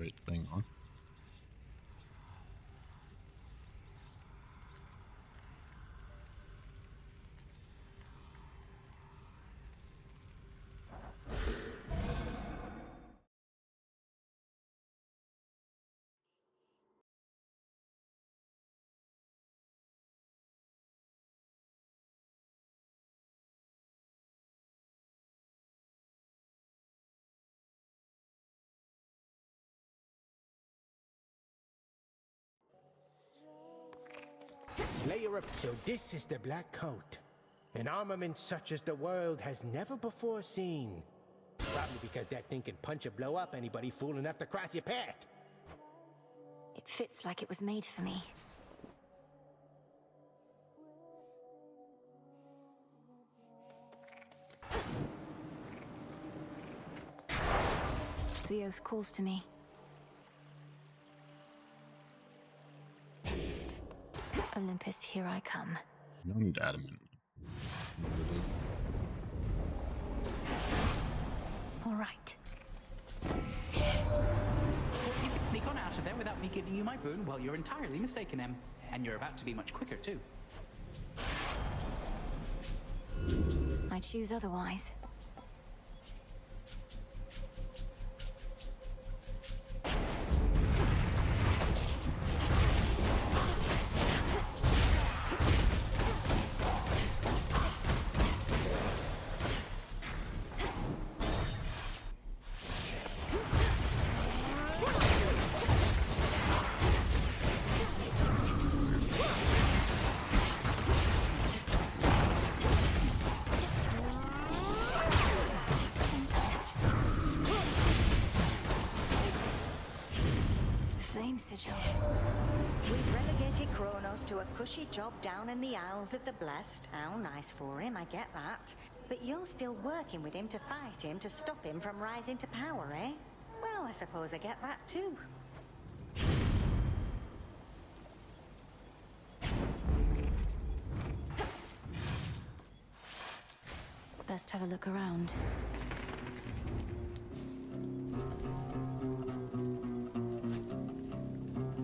right thing on. Slayer of... So this is the Black Coat. An armament such as the world has never before seen. Probably because that thing can punch or blow up anybody fool enough to cross your path. It fits like it was made for me. The oath calls to me. Olympus, here I come. You don't need adamant. All right. So you can sneak on out of there without me giving you my boon? Well, you're entirely mistaken, Em. And you're about to be much quicker, too. I choose otherwise. Sigil. We've relegated Kronos to a cushy job down in the Isles of the Blessed. How nice for him, I get that. But you're still working with him to fight him, to stop him from rising to power, eh? Well, I suppose I get that too. Best have a look around.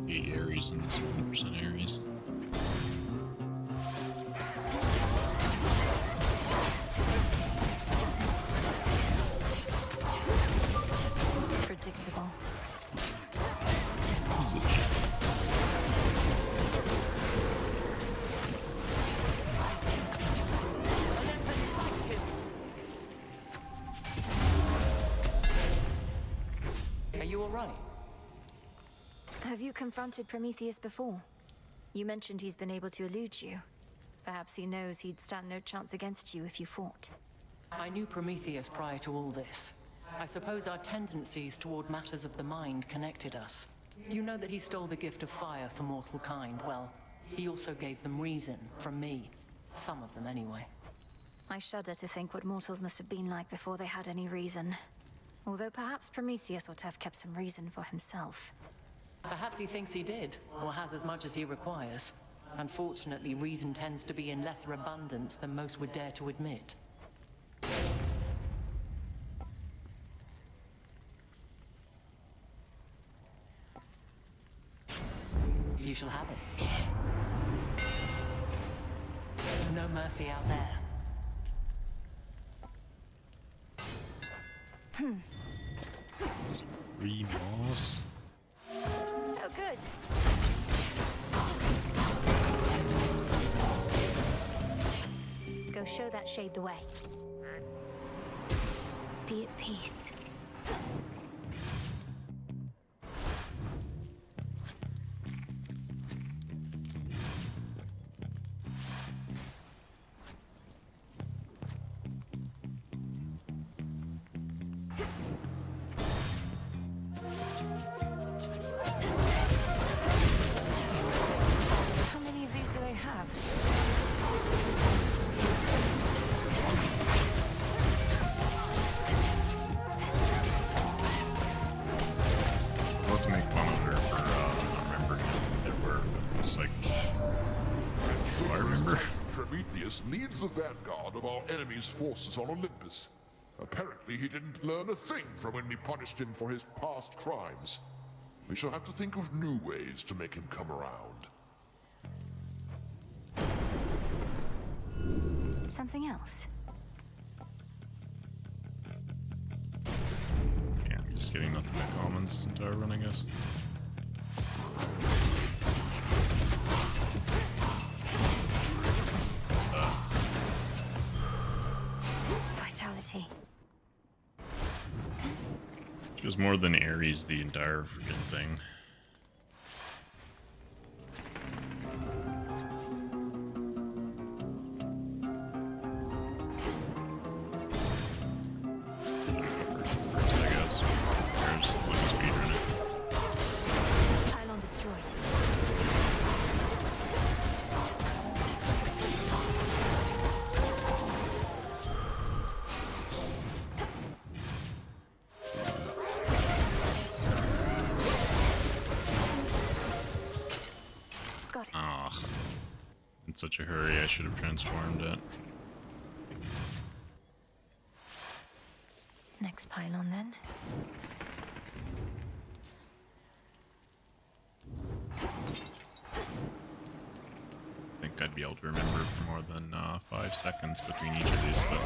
Aries and 70% Aries. Predictable. Are you all right? Have you confronted Prometheus before? You mentioned he's been able to elude you. Perhaps he knows he'd stand no chance against you if you fought. I knew Prometheus prior to all this. I suppose our tendencies toward matters of the mind connected us. You know that he stole the gift of fire for mortal kind. Well, he also gave them reason from me. Some of them, anyway. I shudder to think what mortals must have been like before they had any reason. Although perhaps Prometheus ought to have kept some reason for himself. Perhaps he thinks he did, or has as much as he requires. Unfortunately, reason tends to be in lesser abundance than most would dare to admit. You shall have it. No mercy out there. Three moss. Oh, good. Go show that shade the way. Be at peace. How many of these do they have? Not to make fun of her for remembering there were. It's like, do I remember? Prometheus leads the vanguard of our enemy's forces on Olympus. Apparently he didn't learn a thing from when we punished him for his past crimes. We shall have to think of new ways to make him come around. Something else? Yeah, I'm just getting nothing but commons this entire run, I guess. Vitality. She was more than Ares the entire freaking thing. I guess. There's like speedrun it. Pylon destroyed. Got it. Ah, in such a hurry, I should have transformed it. Next pylon then. I think I'd be able to remember for more than 5 seconds between each of these, but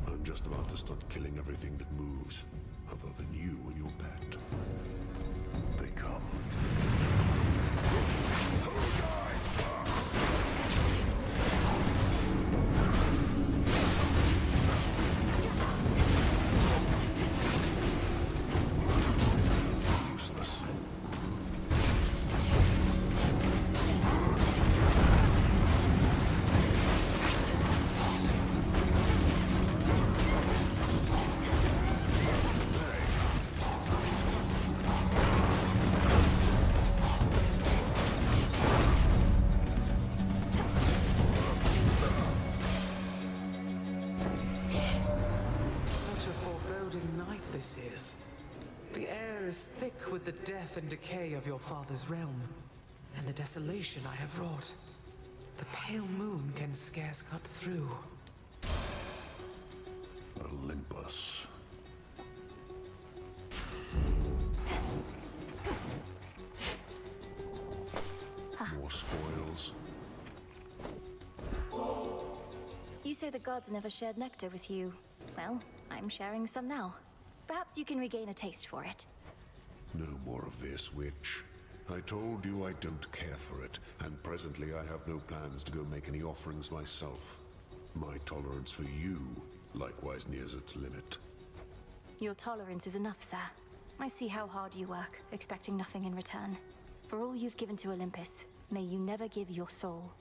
I'm just about to start killing everything that moves, other than you and your pet. They come. Who dies first? Useless. Such a foreboding night this is. The air is thick with the death and decay of your father's realm, and the desolation I have wrought. The pale moon can scarce cut through. Olympus. More spoils. You say the gods never shared nectar with you. Well, I'm sharing some now. Perhaps you can regain a taste for it. No more of this, witch. I told you I don't care for it, and presently I have no plans to go make any offerings myself. My tolerance for you likewise nears its limit. Your tolerance is enough, sir. I see how hard you work, expecting nothing in return. For all you've given to Olympus, may you never give your soul.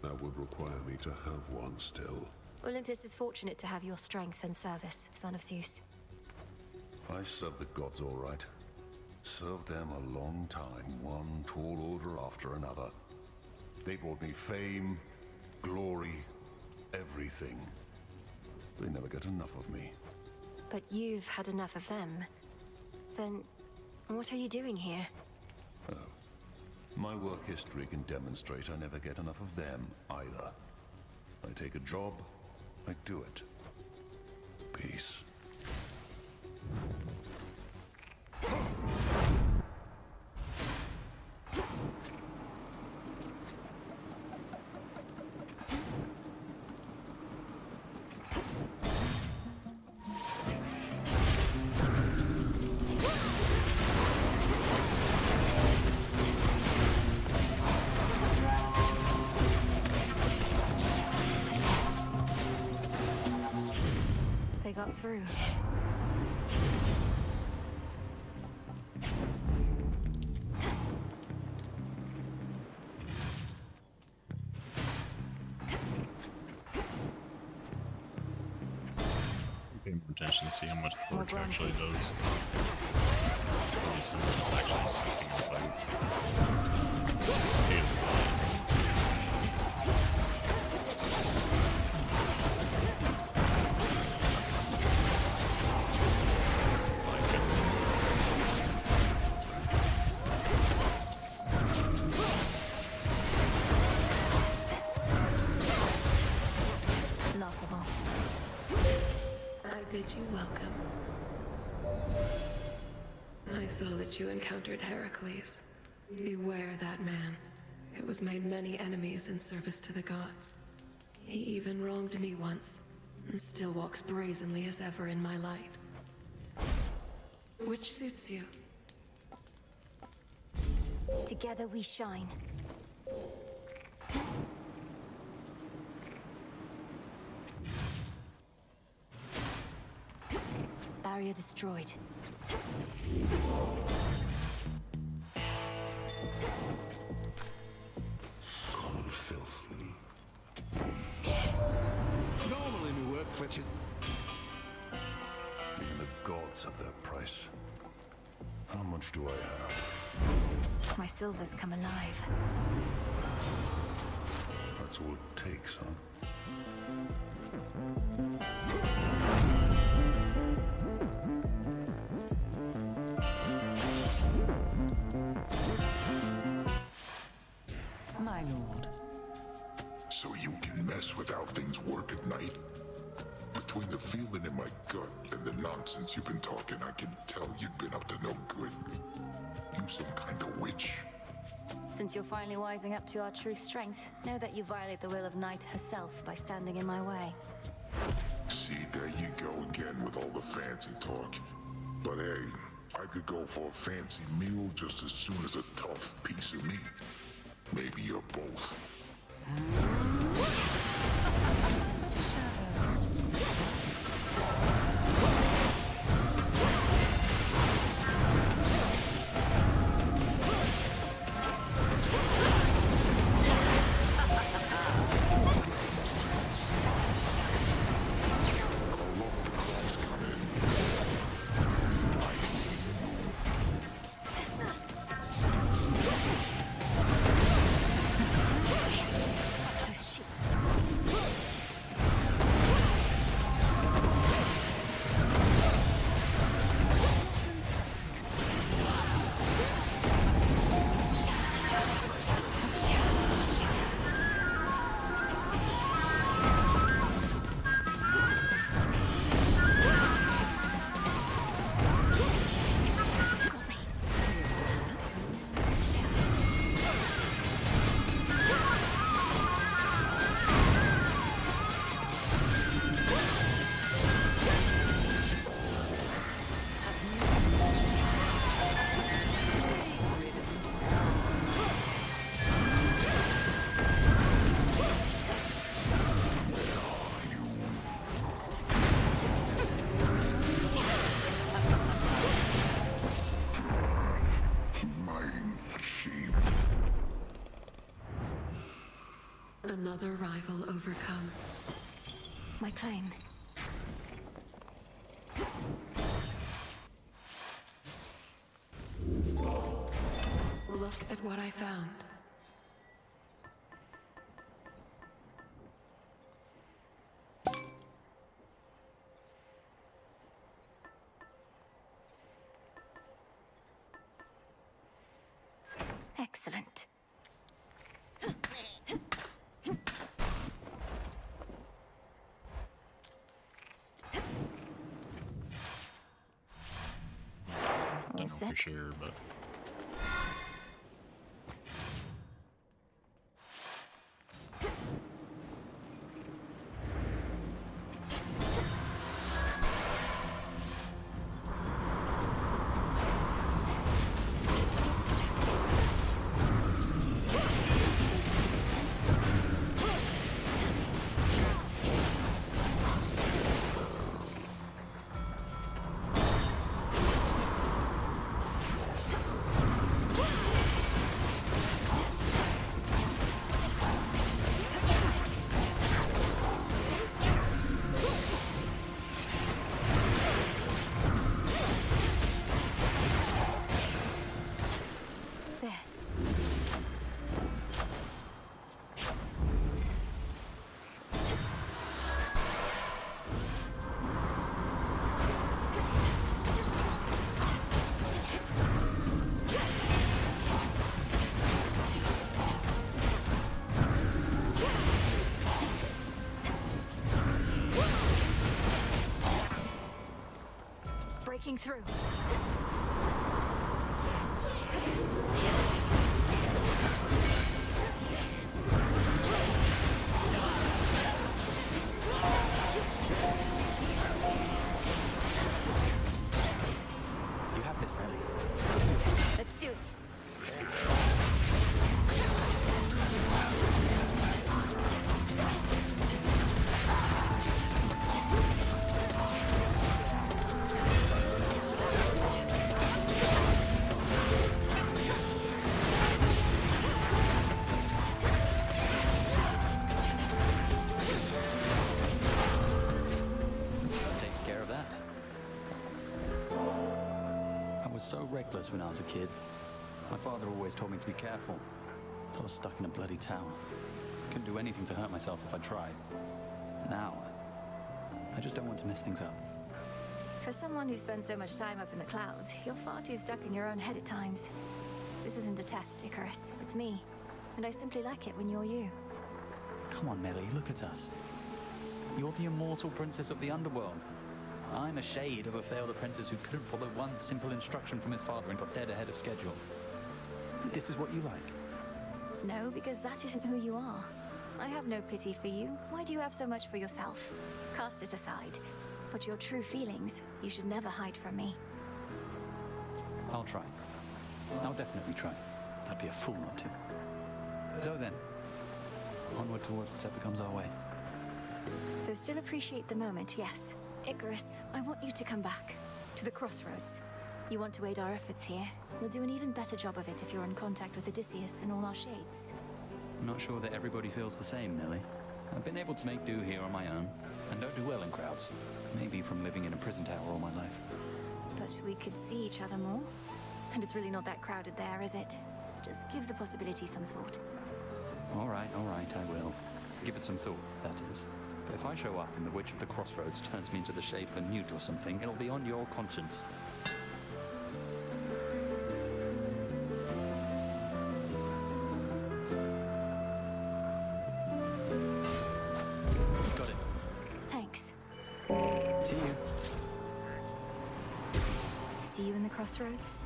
That would require me to have one still. Olympus is fortunate to have your strength and service, son of Zeus. I serve the gods all right. Served them a long time, one tall order after another. They brought me fame, glory, everything. They never get enough of me. But you've had enough of them. Then, what are you doing here? My work history can demonstrate I never get enough of them, either. I take a job, I do it. Peace. They got through. pay more attention to see how much the torch More actually branches. does. At least how much it's actually affecting the fight. Hate it. Like it. Laughable. I bid you welcome. I saw that you encountered Heracles. Beware that man. It was made many enemies in service to the gods. He even wronged me once, and still walks brazenly as ever in my light. Which suits you? Together we shine. Barrier destroyed. Common filth. Normally my work fetches... Even the gods have their price. How much do I have? My silver's come alive. That's all it takes, huh? My lord. So you can mess with how things work at night? Between the feeling in my gut and the nonsense you've been talking, I can tell you've been up to no good. You some kind of witch. Since you're finally wising up to our true strength, know that you violate the will of Night herself by standing in my way. See, there you go again with all the fancy talk. But hey, I could go for a fancy meal just as soon as a tough piece of meat. Maybe you're both. Another rival overcome. My claim. Look at what I found. Excellent. Don't know for sure, but... Breaking through. so reckless when I was a kid. My father always told me to be careful. So I was stuck in a bloody tower. Couldn't do anything to hurt myself if I tried. Now, I just don't want to mess things up. For someone who spends so much time up in the clouds, you're far too stuck in your own head at times. This isn't a test, Icarus. It's me. And I simply like it when you're you. Come on, Melly, look at us. You're the immortal princess of the underworld. I'm a shade of a failed apprentice who couldn't follow one simple instruction from his father and got dead ahead of schedule. This is what you like. No, because that isn't who you are. I have no pity for you. Why do you have so much for yourself? Cast it aside. But your true feelings, you should never hide from me. I'll try. I'll definitely try. I'd be a fool not to. So then, onward towards whatever comes our way. Though still appreciate the moment, yes. Icarus, I want you to come back. To the crossroads. You want to aid our efforts here. You'll do an even better job of it if you're in contact with Odysseus and all our shades. I'm not sure that everybody feels the same, Millie. I've been able to make do here on my own, and don't do well in crowds. Maybe from living in a prison tower all my life. But we could see each other more. And it's really not that crowded there, is it? Just give the possibility some thought. All right, I will. Give it some thought, that is. But if I show up and the Witch of the Crossroads turns me into the shape of a newt or something, it'll be on your conscience. Got it. Thanks. See you. See you in the crossroads?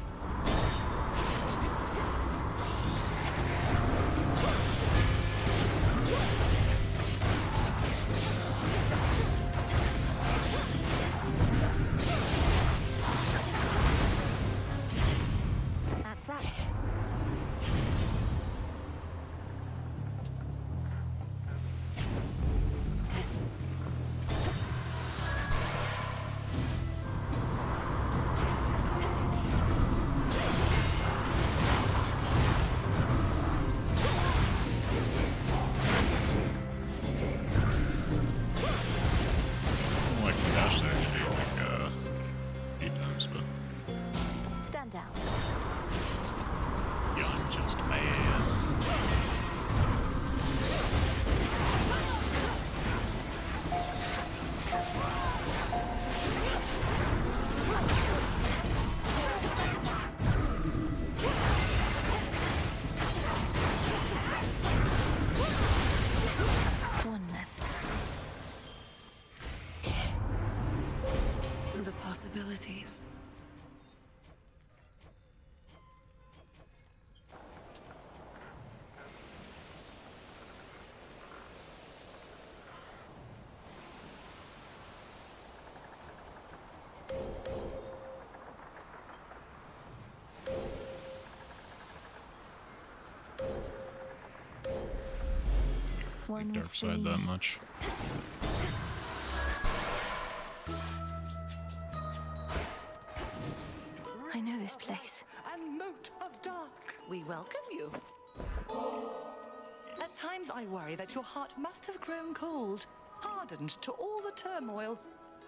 That's that. Like the dash actually like 8 times, but Stand down. yeah, I'm just mad. One left. The possibilities. One Dark with side that much. I know this place. And moat of dark, we welcome you. At times I worry that your heart must have grown cold, hardened to all the turmoil.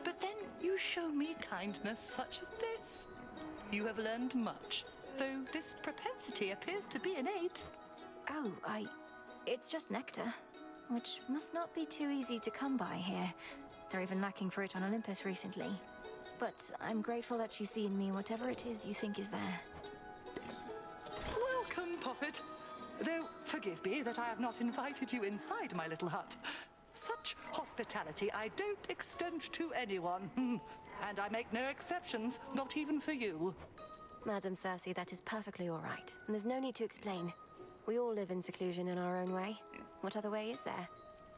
But then you show me kindness such as this. You have learned much, though this propensity appears to be innate. Oh, it's just nectar, which must not be too easy to come by here. They're even lacking for it on Olympus recently. But I'm grateful that you see in me whatever it is you think is there. Welcome, Poppet. Though, forgive me that I have not invited you inside my little hut. Such hospitality I don't extend to anyone. And I make no exceptions, not even for you. Madam Cersei, that is perfectly all right. And there's no need to explain. We all live in seclusion in our own way. What other way is there?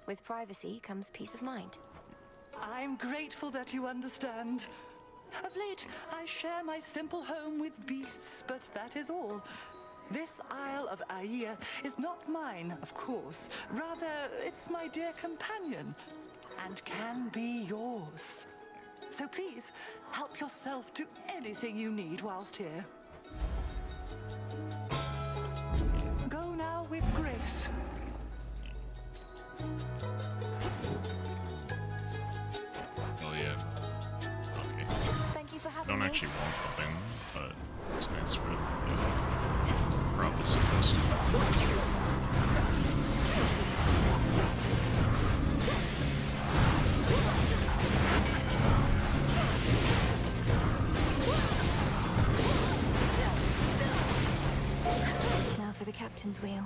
With privacy comes peace of mind. I'm grateful that you understand. Of late, I share my simple home with beasts, but that is all. This Isle of Aia is not mine, of course. Rather, it's my dear companion, and can be yours. So please, help yourself to anything you need whilst here. Go now with grace. Oh yeah. Okay. Thank you for I having don't me. actually want the thing, but These nights were probably supposed to. Now for the captain's wheel.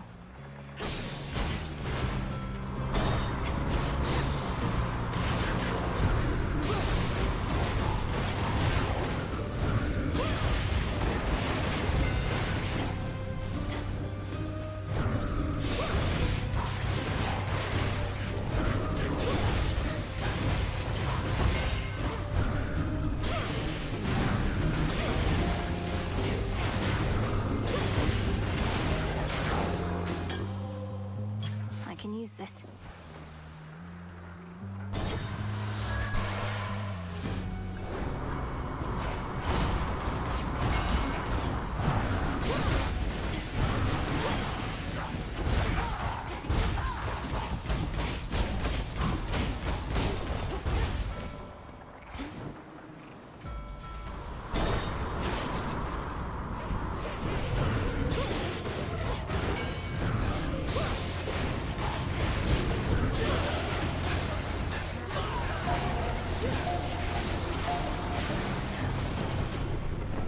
I can use this.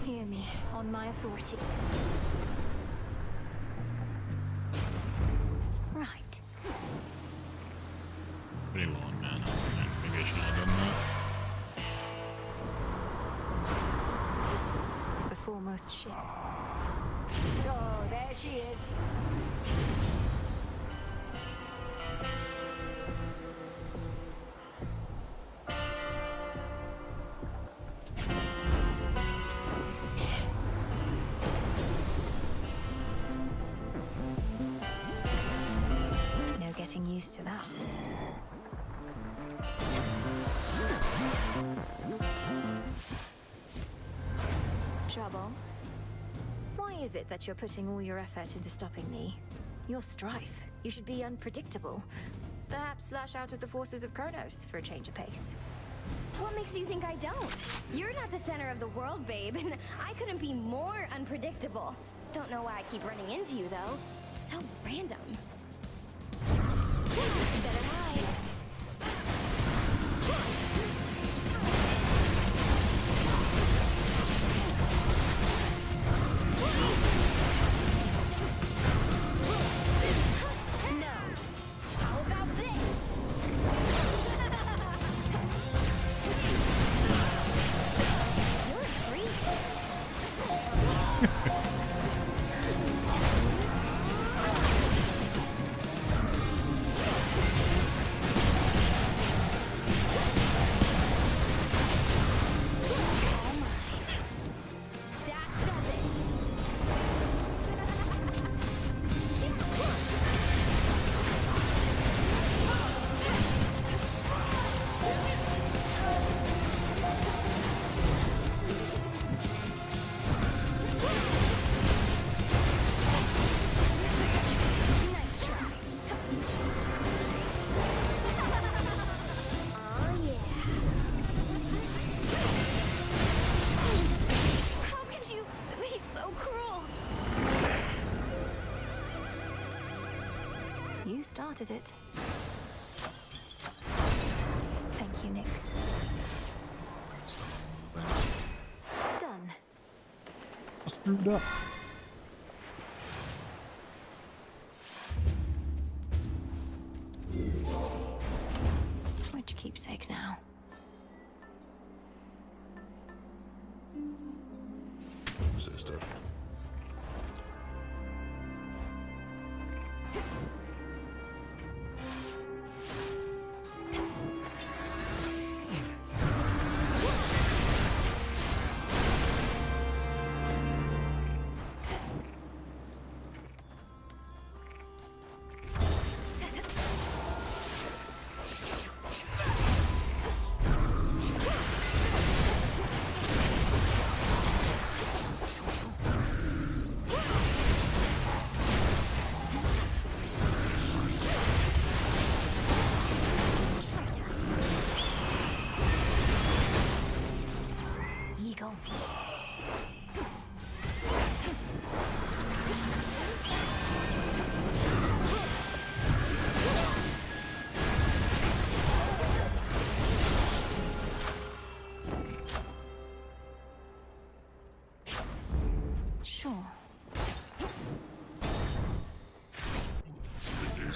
Hear me, on my authority. Right. Pretty long, man. Maybe I should have done that. The foremost ship. Oh, there she is. No getting used to that. Trouble? Why is it that you're putting all your effort into stopping me? You're Strife. You should be unpredictable. Perhaps lash out at the forces of Kronos for a change of pace. What makes you think I don't? You're not the center of the world, babe, and I couldn't be more unpredictable. Don't know why I keep running into you, though. It's so random. Better hide. No. How about this? You're a freak. That does it. Nice try. Oh yeah. How could you be so cruel? You started it. Thank you, Nyx. Done. I screwed up. Which keepsake now? Sister.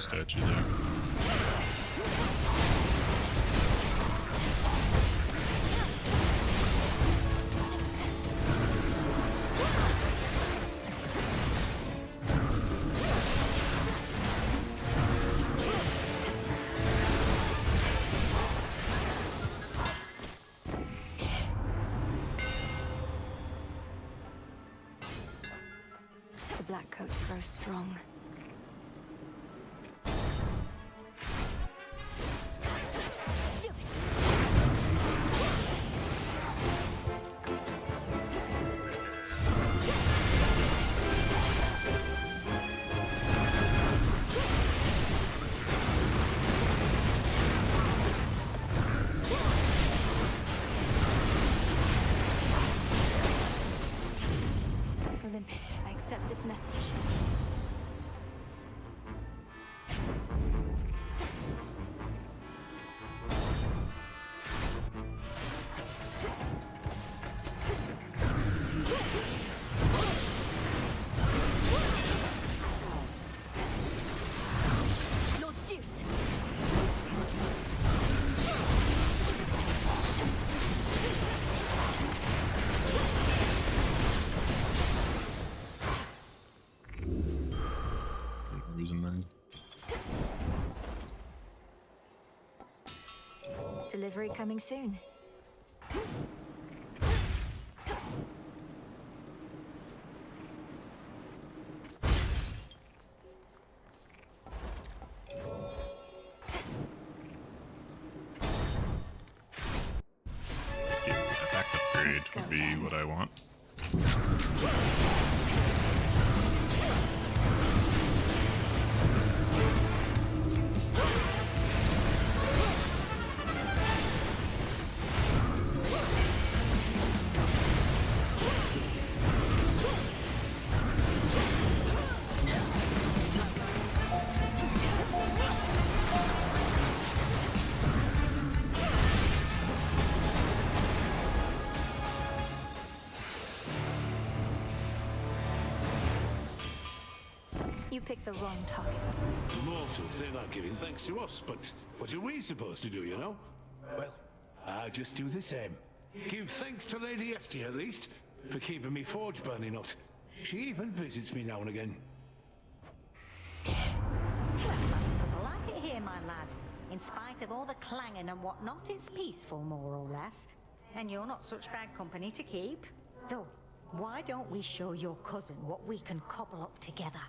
statue there. The black coat grows strong. Do it! Olympus, I accept this message. Lord Zeus! Reason there. Delivery coming soon. Attack upgrade would be what I want. You picked the wrong target. Mortals, they're not giving thanks to us, but what are we supposed to do, you know? Well, I just do the same. Give thanks to Lady Esty, at least, for keeping me forge burning hot. She even visits me now and again. Well, that's because I like it here, my lad. In spite of all the clanging and whatnot, it's peaceful, more or less. And you're not such bad company to keep. Though, why don't we show your cousin what we can cobble up together?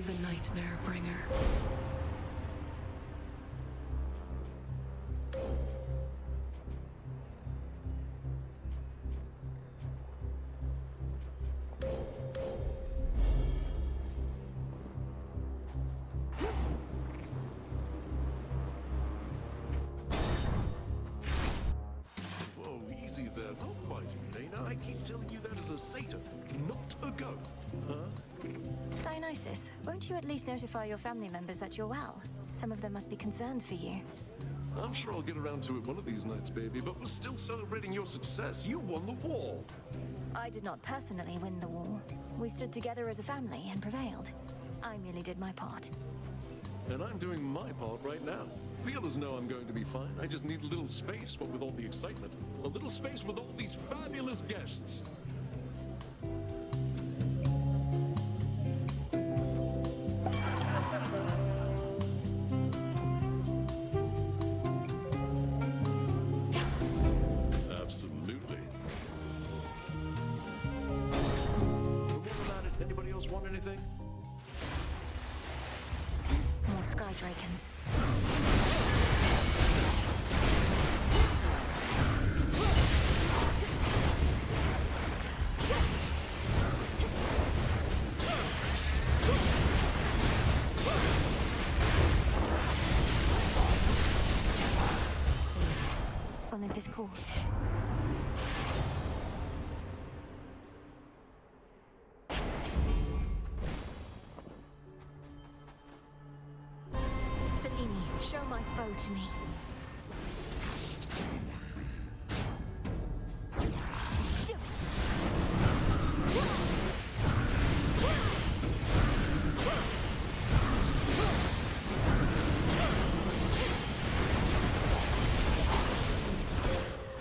The Nightmare Bringer. Whoa, easy there. Not fighting, Dana. I keep telling you that as a satyr, not a goat. Huh? Dionysus, won't you at least notify your family members that you're well? Some of them must be concerned for you. I'm sure I'll get around to it one of these nights, baby, but we're still celebrating your success. You won the war. I did not personally win the war. We stood together as a family and prevailed. I merely did my part. And I'm doing my part right now. The others know I'm going to be fine. I just need a little space, what with all the excitement. A little space with all these fabulous guests. anything? More sky drakens. Olympus calls. Selene, show my foe to me. Do it!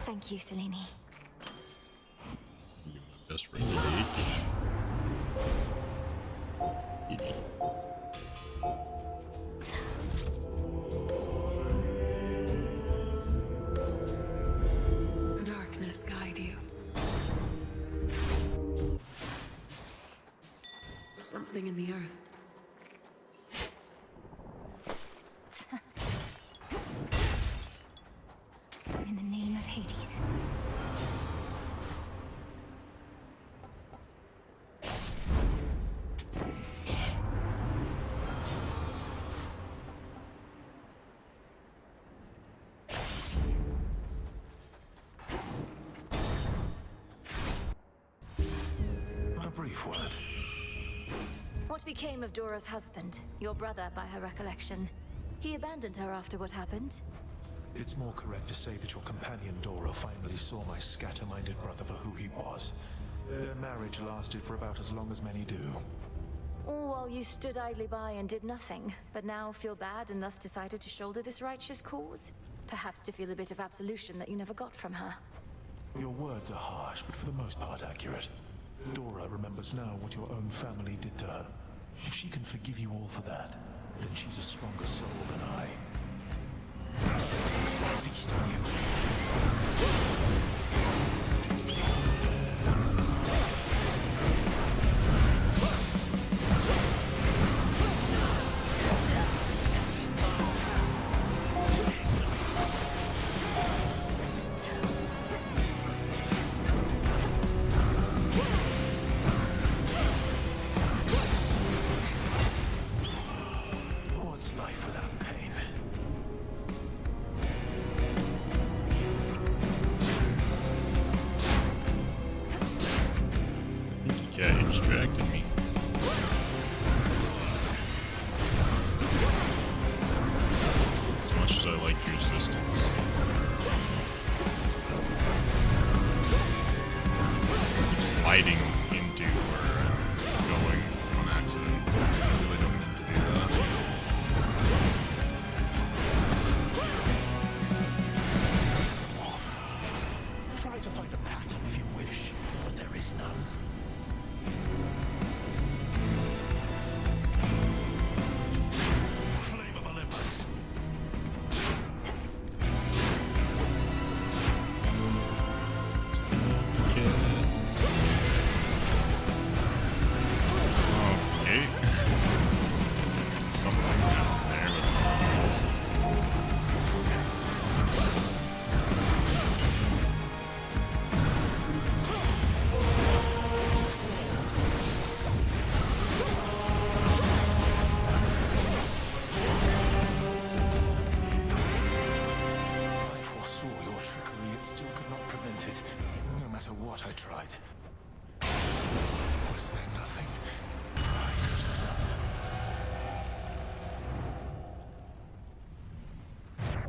Thank you, Selene. Best friend to Darkness guide you. Something in the earth. In the name of Hades. A brief word. What became of Dora's husband? Your brother, by her recollection. He abandoned her after what happened? It's more correct to say that your companion Dora finally saw my scatter-minded brother for who he was. Their marriage lasted for about as long as many do. All while you stood idly by and did nothing, but now feel bad and thus decided to shoulder this righteous cause? Perhaps to feel a bit of absolution that you never got from her. Your words are harsh, but for the most part accurate. Dora remembers now what your own family did to her. If she can forgive you all for that, then she's a stronger soul than I. Feast on you. What's life without pain? Yeah, he distracted me. As much as I like your assistance. Keep sliding into or going on accident. I really don't mean to do that. Try to find a pattern if you wish, but there is none. Flame of Olympus. Okay. Something down there. I foresaw your trickery, it still could not prevent it, no matter what I tried. Was there nothing I could have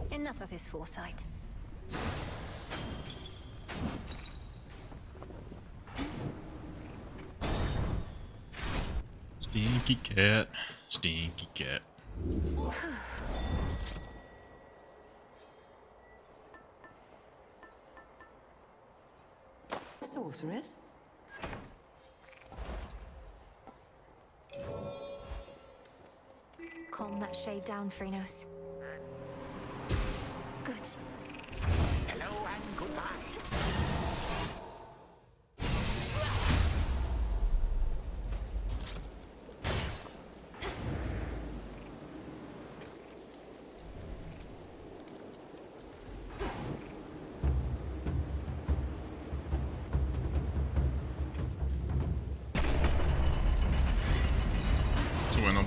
done? Enough of his foresight. Stinky cat. Stinky cat. Sorceress? Calm that shade down, Phrenos. Good. Hello and goodbye.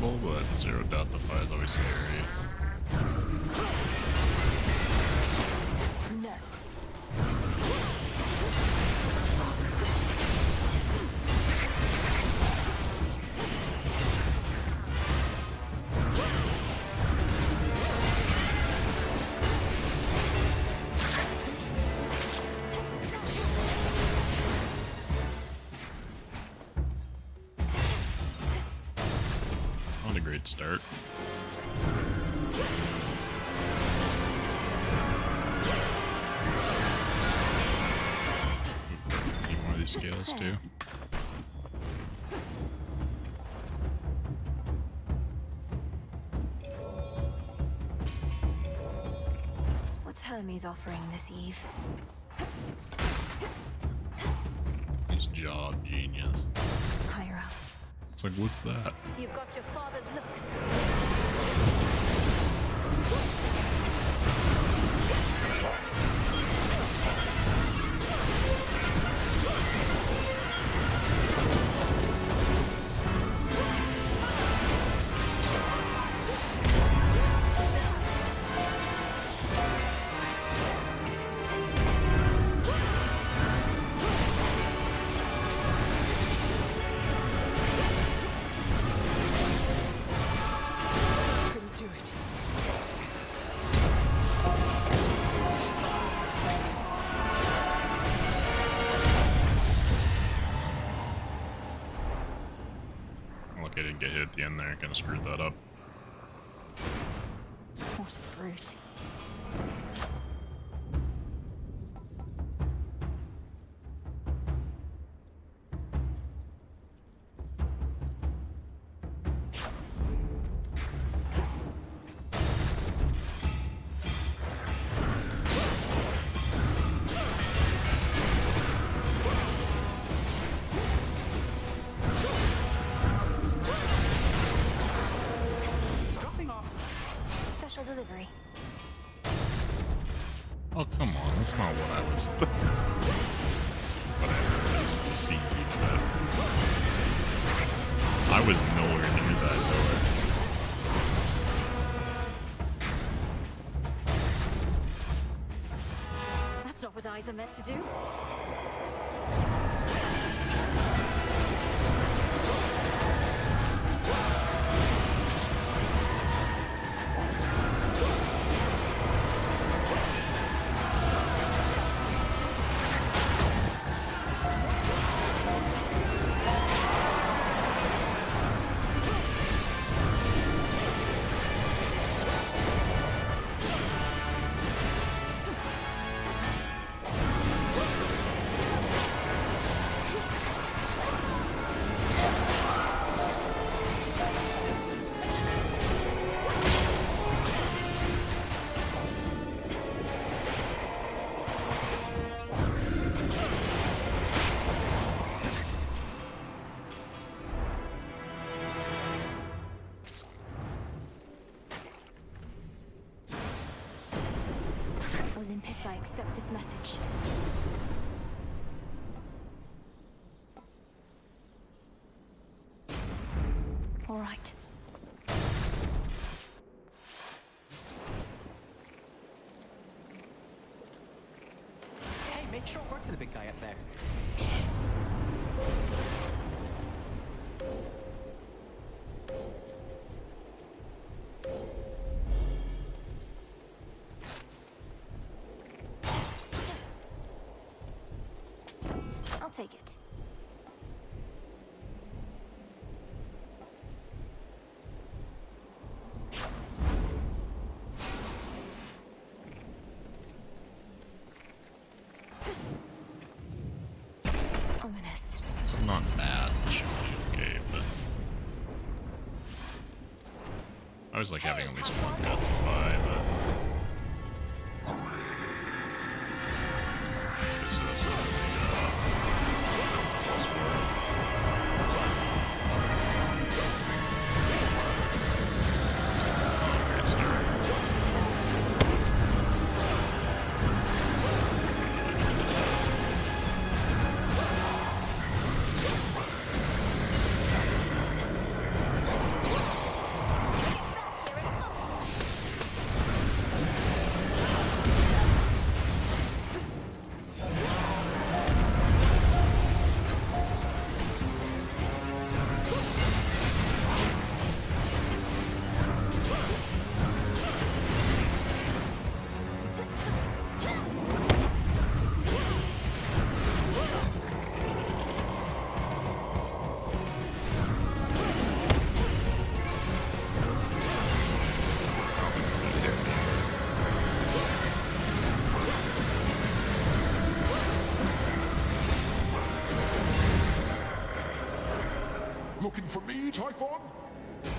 questionable, but Zero Doubt Defy is always scary. No. Not a great start. Need more of these scales too. What's Hermes offering this eve? He's jaw genius. Hira. It's like, what's that? You've got your father's looks. Couldn't do it. Look, I didn't get hit at the end there. Kind of screwed that up. What a brute. Dropping off. Special delivery. Oh, come on. That's not what I was... Whatever. It's just a scene. I was nowhere near that door. That's not what eyes are meant to do. Olympus, I accept this message. All right. Hey, make short work of the big guy up there. I'll take it. Ominous. So not bad. Okay, but... I was like having at least one gun to buy, but... This is great start. looking for me, Typhon? They're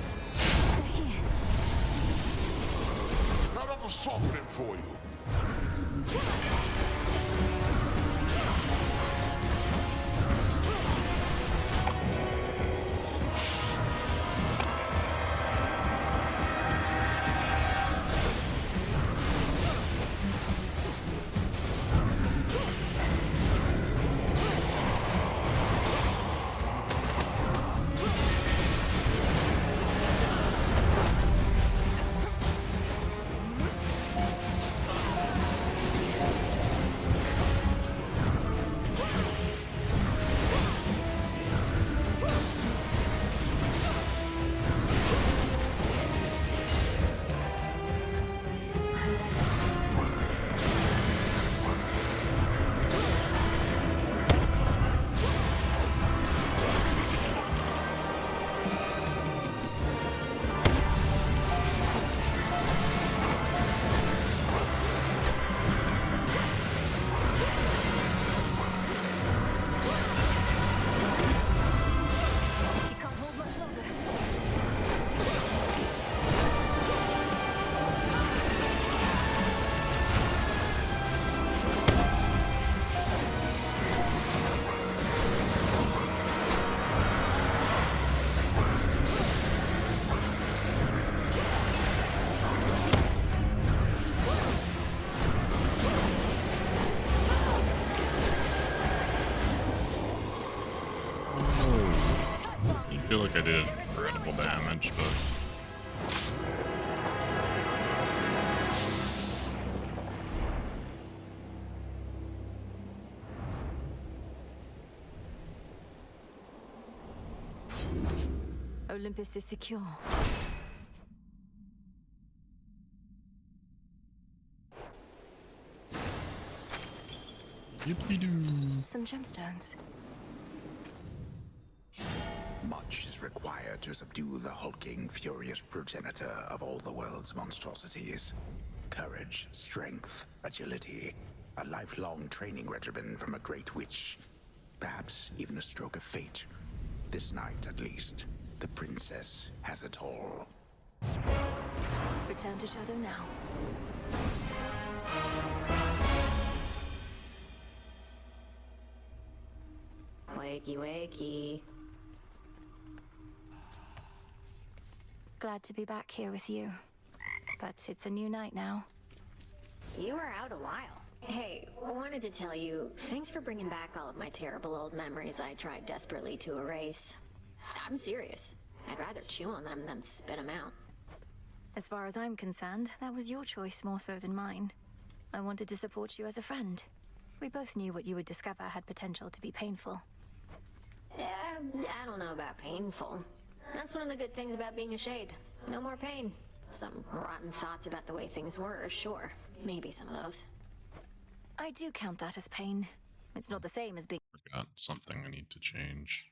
here. That ought to soften it for you. I feel like I did incredible damage, but Olympus is secure. yippee-doo. Some gemstones. Much is required to subdue the hulking, furious progenitor of all the world's monstrosities. Courage, strength, agility, a lifelong training regimen from a great witch. Perhaps even a stroke of fate. This night, at least, the princess has it all. Return to Shadow now. Wakey, wakey. Glad to be back here with you. But it's a new night now. You were out a while. Hey, wanted to tell you, thanks for bringing back all of my terrible old memories I tried desperately to erase. I'm serious. I'd rather chew on them than spit them out. As far as I'm concerned, that was your choice more so than mine. I wanted to support you as a friend. We both knew what you would discover had potential to be painful. I don't know about painful. That's one of the good things about being a shade. No more pain. Some rotten thoughts about the way things were, sure. Maybe some of those. I do count that as pain. It's not the same as being... Forgot something I need to change.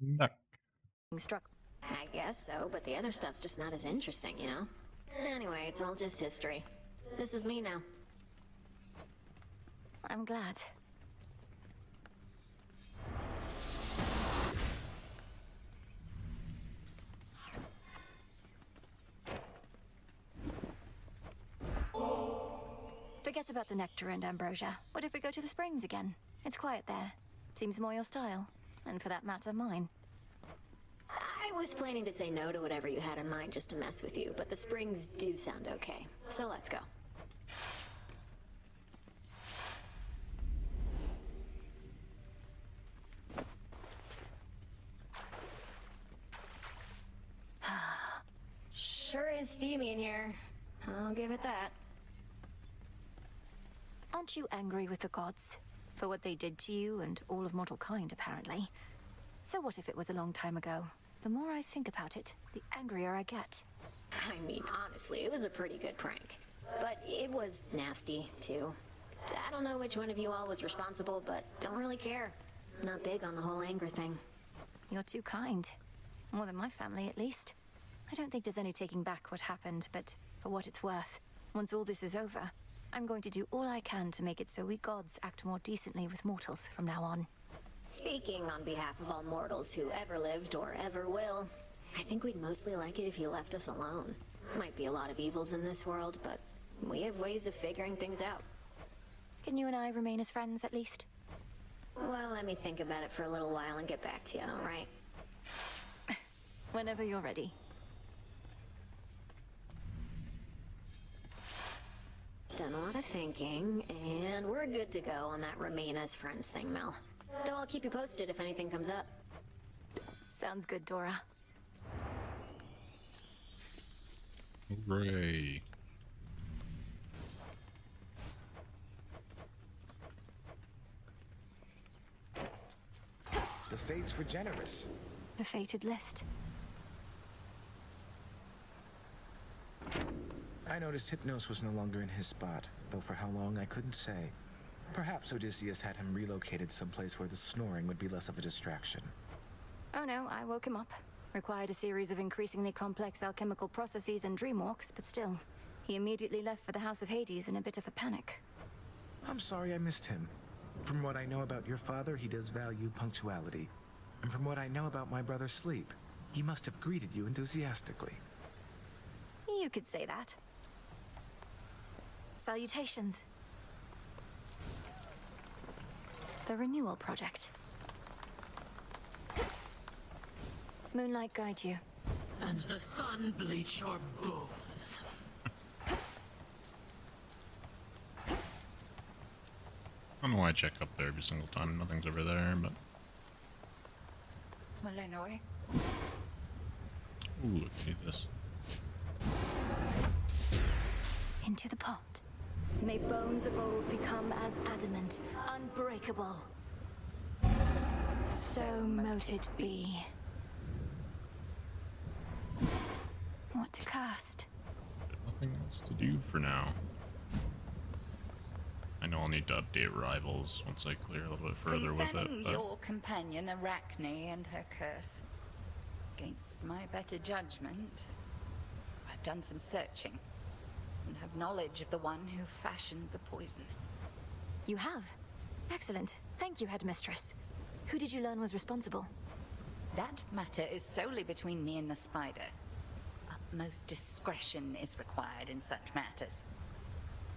Neck. Struck. I guess so, but the other stuff's just not as interesting, you know? Anyway, it's all just history. This is me now. I'm glad. Forget about the nectar and ambrosia. What if we go to the springs again? It's quiet there. Seems more your style. And for that matter, mine. I was planning to say no to whatever you had in mind just to mess with you, but the springs do sound okay. So let's go. Sure is steamy in here. I'll give it that. Aren't you angry with the gods? For what they did to you and all of mortal kind, apparently. So what if it was a long time ago? The more I think about it, the angrier I get. I mean, honestly, it was a pretty good prank. But it was nasty, too. I don't know which one of you all was responsible, but don't really care. Not big on the whole anger thing. You're too kind. More than my family, at least. I don't think there's any taking back what happened, but for what it's worth, once all this is over, I'm going to do all I can to make it so we gods act more decently with mortals from now on. Speaking on behalf of all mortals who ever lived or ever will, I think we'd mostly like it if you left us alone. Might be a lot of evils in this world, but we have ways of figuring things out. Can you and I remain as friends, at least? Well, let me think about it for a little while and get back to you, all right? Whenever you're ready. Done a lot of thinking, and we're good to go on that remain as friends thing, Mel. Though I'll keep you posted if anything comes up. Sounds good, Dora. Hooray. The fates were generous. The fated list. I noticed Hypnos was no longer in his spot, though for how long I couldn't say. Perhaps Odysseus had him relocated someplace where the snoring would be less of a distraction. Oh no, I woke him up. Required a series of increasingly complex alchemical processes and dreamwalks, but still. He immediately left for the House of Hades in a bit of a panic. I'm sorry I missed him. From what I know about your father, he does value punctuality. And from what I know about my brother Sleep, he must have greeted you enthusiastically. You could say that. Salutations. The Renewal Project. Moonlight guide you. And the sun bleach your bones. I don't know why I check up there every single time. Nothing's over there, but... Malenoi. Ooh, look at this. Into the pot. May bones of old become as adamant, unbreakable. So mote it be. What to cast? Nothing else to do for now. I know I'll need to update Rivals once I clear a little bit further with it. Concerning But... your companion Arachne and her curse, against my better judgment, I've done some searching and have knowledge of the one who fashioned the poison. You have? Excellent. Thank you, Headmistress. Who did you learn was responsible? That matter is solely between me and the spider. Utmost discretion is required in such matters.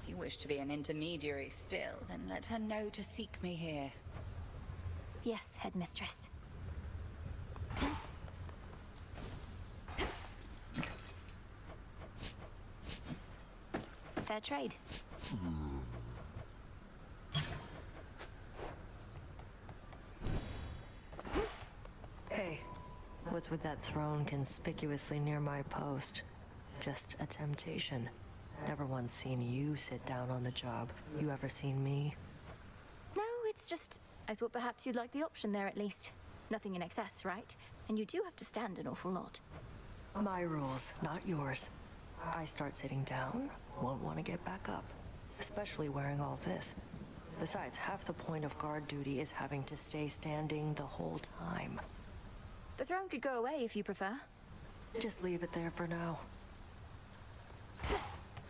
If you wish to be an intermediary still, then let her know to seek me here. Yes, Headmistress. Fair trade. Hey, what's with that throne conspicuously near my post? Just a temptation. Never once seen you sit down on the job. You ever seen me? No, it's just... I thought perhaps you'd like the option there at least. Nothing in excess, right? And you do have to stand an awful lot. My rules, not yours. I start sitting down, won't want to get back up. Especially wearing all this. Besides, half the point of guard duty is having to stay standing the whole time. The throne could go away if you prefer. Just leave it there for now.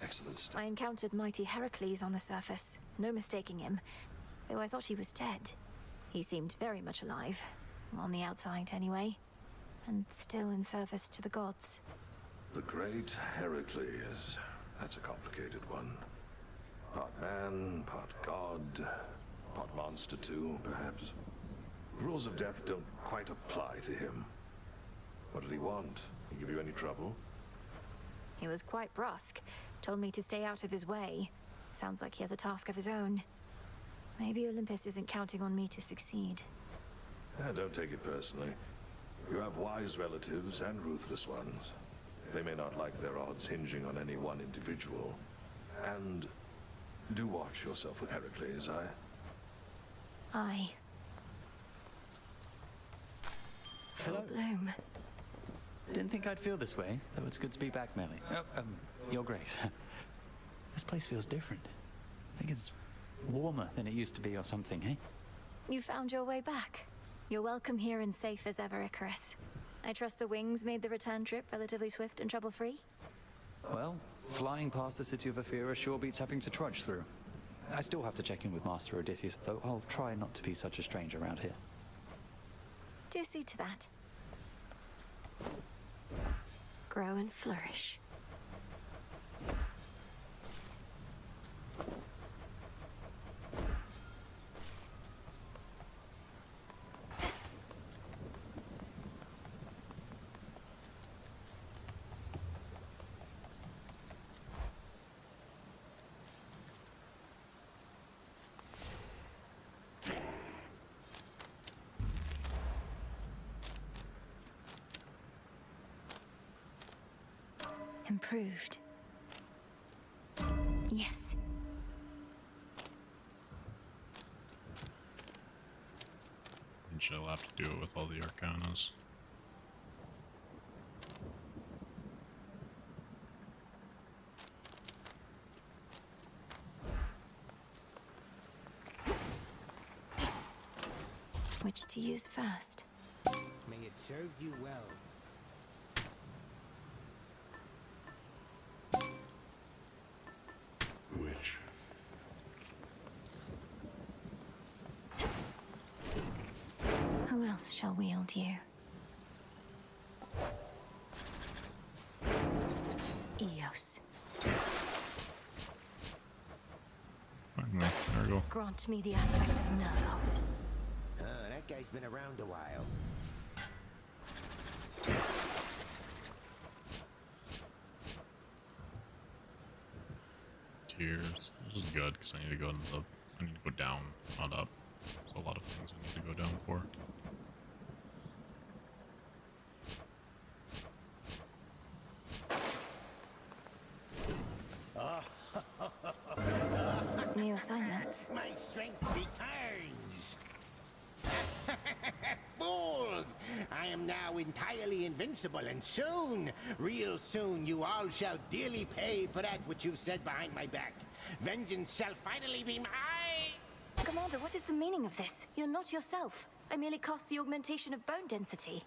Excellent stuff. I encountered mighty Heracles on the surface. No mistaking him, though I thought he was dead. He seemed very much alive. On the outside, anyway. And still in service to the gods. The great Heracles. That's a complicated one. Part man, part god, part monster too, perhaps. The rules of death don't quite apply to him. What did he want? He give you any trouble? He was quite brusque. Told me to stay out of his way. Sounds like he has a task of his own. Maybe Olympus isn't counting on me to succeed. Don't take it personally. You have wise relatives and ruthless ones. They may not like their odds hinging on any one individual. And do watch yourself with Heracles, Aye. Hello. Bloom. Didn't think I'd feel this way, though it's good to be back, Melly. Oh, Your Grace. This place feels different. I think it's warmer than it used to be or something, eh? You found your way back. You're welcome here and safe as ever, Icarus. I trust the wings made the return trip relatively swift and trouble-free? Well, flying past the city of Ephyra sure beats having to trudge through. I still have to check in with Master Odysseus, though I'll try not to be such a stranger around here. Do see to that. Grow and flourish. Improved. Yes. And she'll have to do it with all the Arcanas. Which to use first? May it serve you well. Which? Who else shall wield you? Eos. Finally, there we go. Grant me the aspect of Nurgle. That guy's been around a while. Tears. This is good because I need to go into the. I need to go down, not up. There's a lot of things I need to go down for. New assignments. My strength returns. Fools! I am now entirely invincible, and soon, real soon, you all shall dearly pay for that which you said behind my back. Vengeance shall finally be mine! Commander, what is the meaning of this? You're not yourself. I merely cast the augmentation of bone density.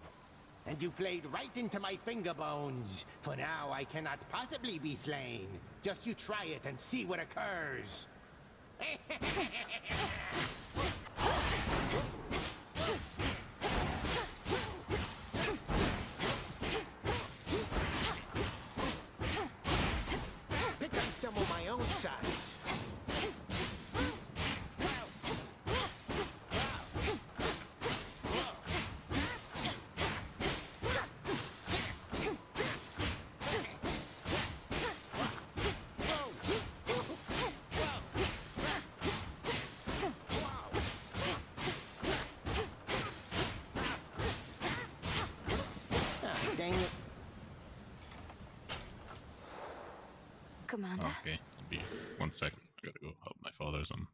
And you played right into my finger bones. For now, I cannot possibly be slain. Just you try it and see what occurs. Pick on some of my own size. Dang it. Commander. Okay, I'll be 1 second. I gotta go help my father some.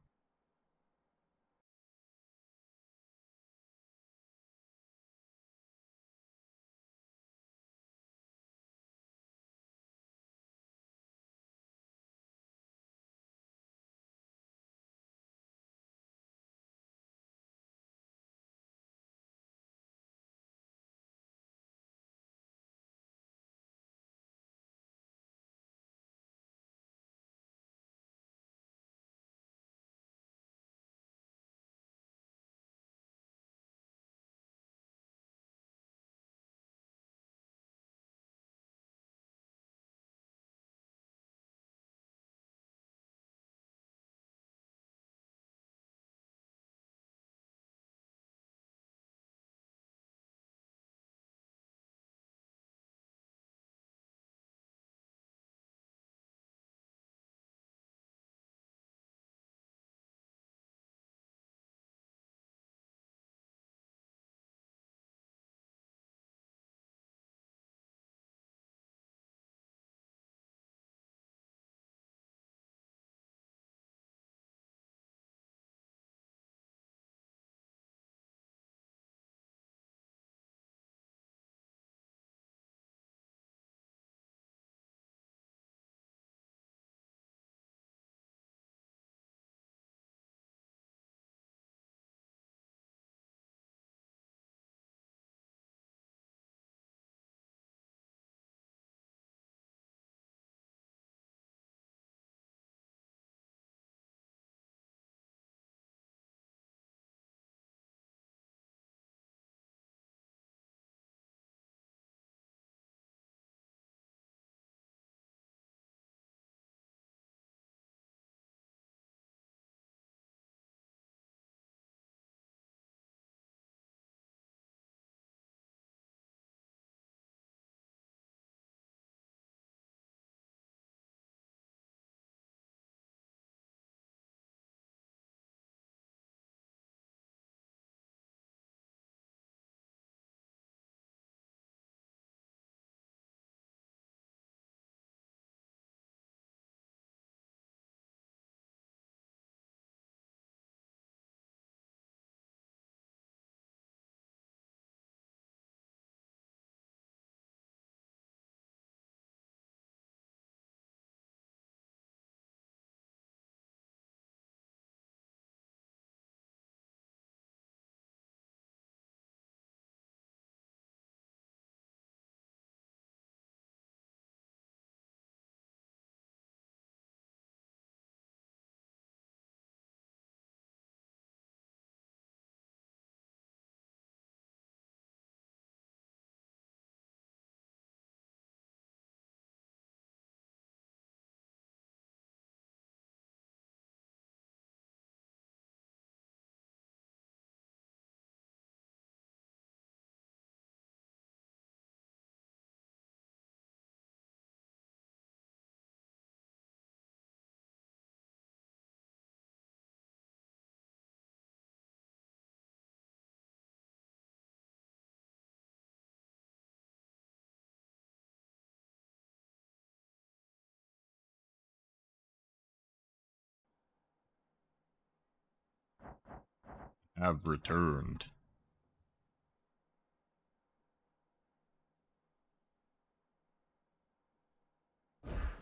have returned.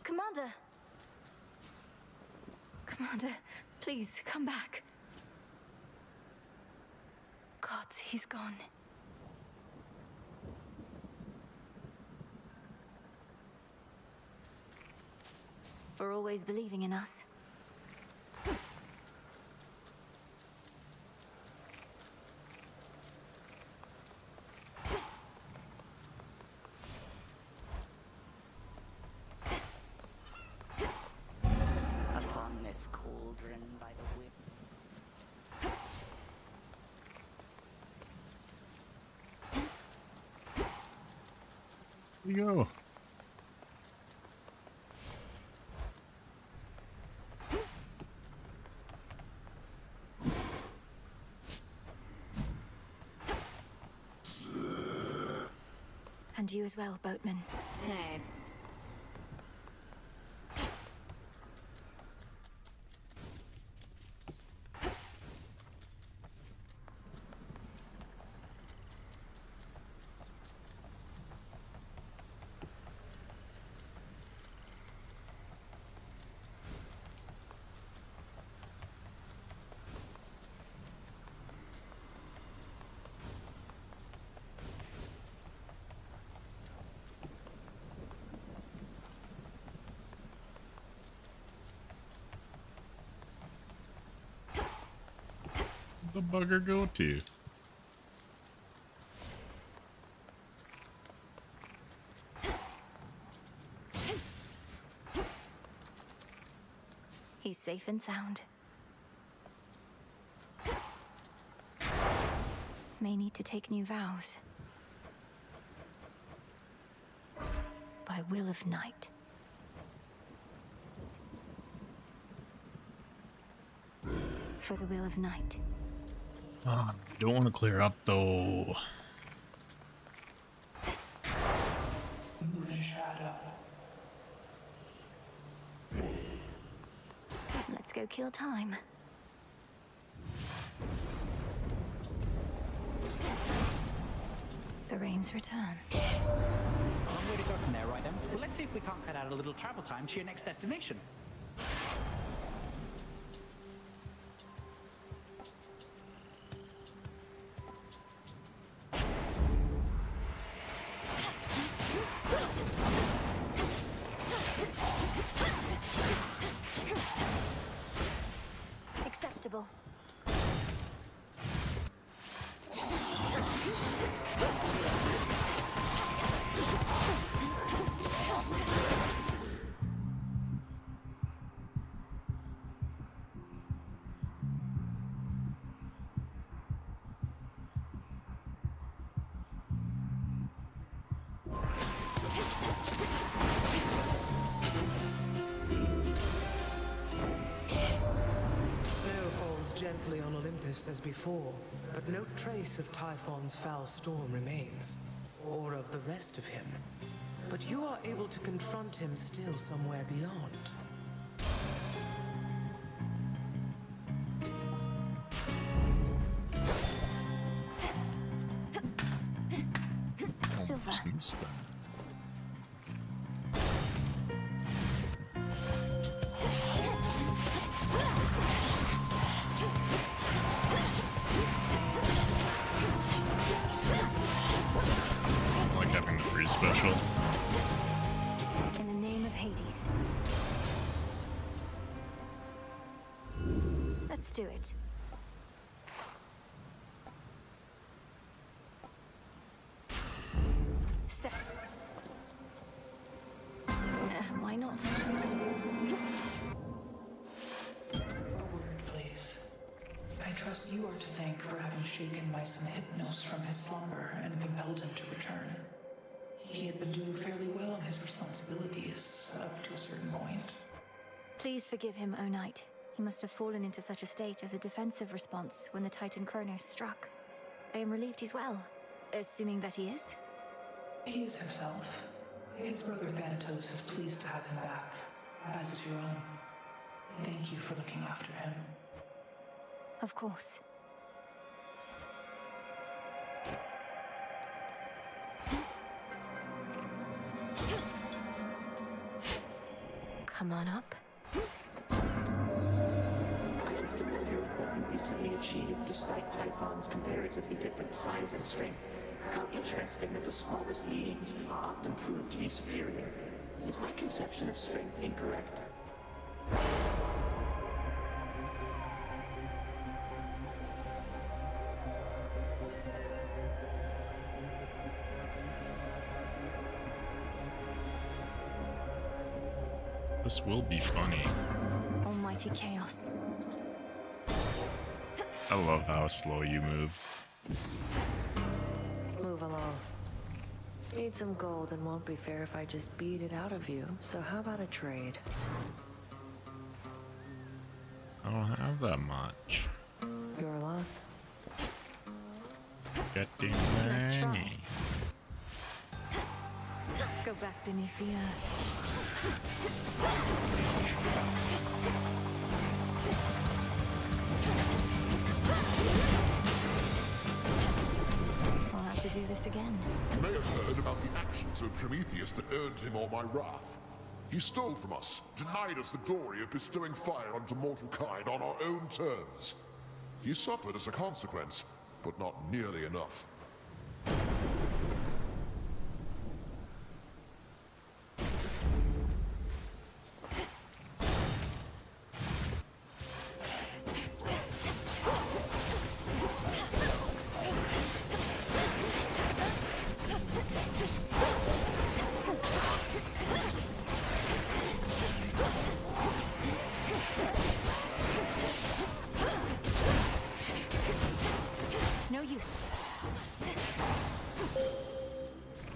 Commander! Commander, please, come back. Gods, he's gone. For always believing in us. Upon this cauldron by the Here you go. And you as well, boatman. Hey. The bugger go to? He's safe and sound. May need to take new vows. By will of night. For the will of night. I don't want to clear up though. Move in shadow. Let's go kill time. The rains return. Long way to go from there, right then? Well, let's see if we can't cut out a little travel time to your next destination. Acceptable. Snow falls gently on Olympus as before, but no trace of Typhon's foul storm remains, or of the rest of him. But you are able to confront him still somewhere beyond. Silver. Just missed that. I like having the free special. In the name of Hades. Let's do it. Set. Why not? Forward, please. I trust you are to thank for having shaken my son Hypnos from his slumber and compelled him to return. He had been doing fairly well on his responsibilities up to a certain point. Please forgive him, O Knight. He must have fallen into such a state as a defensive response when the Titan Kronos struck. I am relieved he's well, assuming that he is. He is himself. His brother Thanatos is pleased to have him back, as is your own. Thank you for looking after him. Of course. Come on up. I am familiar with what you recently achieved despite Typhon's comparatively different size and strength. How interesting that the smallest beings often prove to be superior. Is my conception of strength incorrect? This will be funny. Almighty chaos. I love how slow you move. Move along. Need some gold and won't be fair if I just beat it out of you. So how about a trade? I don't have that much. Your loss. Getting Nice try. money. Go back beneath the earth. We'll have to do this again. You may have heard about the actions of Prometheus that earned him all my wrath. He stole from us, denied us the glory of bestowing fire onto mortal kind on our own terms. He suffered as a consequence, but not nearly enough. It's no use.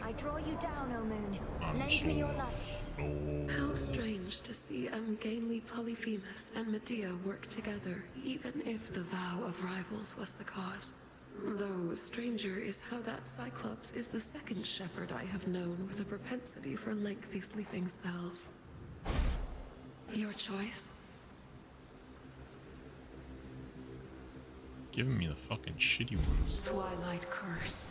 I draw you down, O moon. Lend me your light. How strange to see ungainly Polyphemus and Medea work together, even if the vow of rivals was the cause. Though stranger is how that Cyclops is the second shepherd I have known with a propensity for lengthy sleeping spells. Your choice? Giving me the fucking shitty ones. Twilight Curse.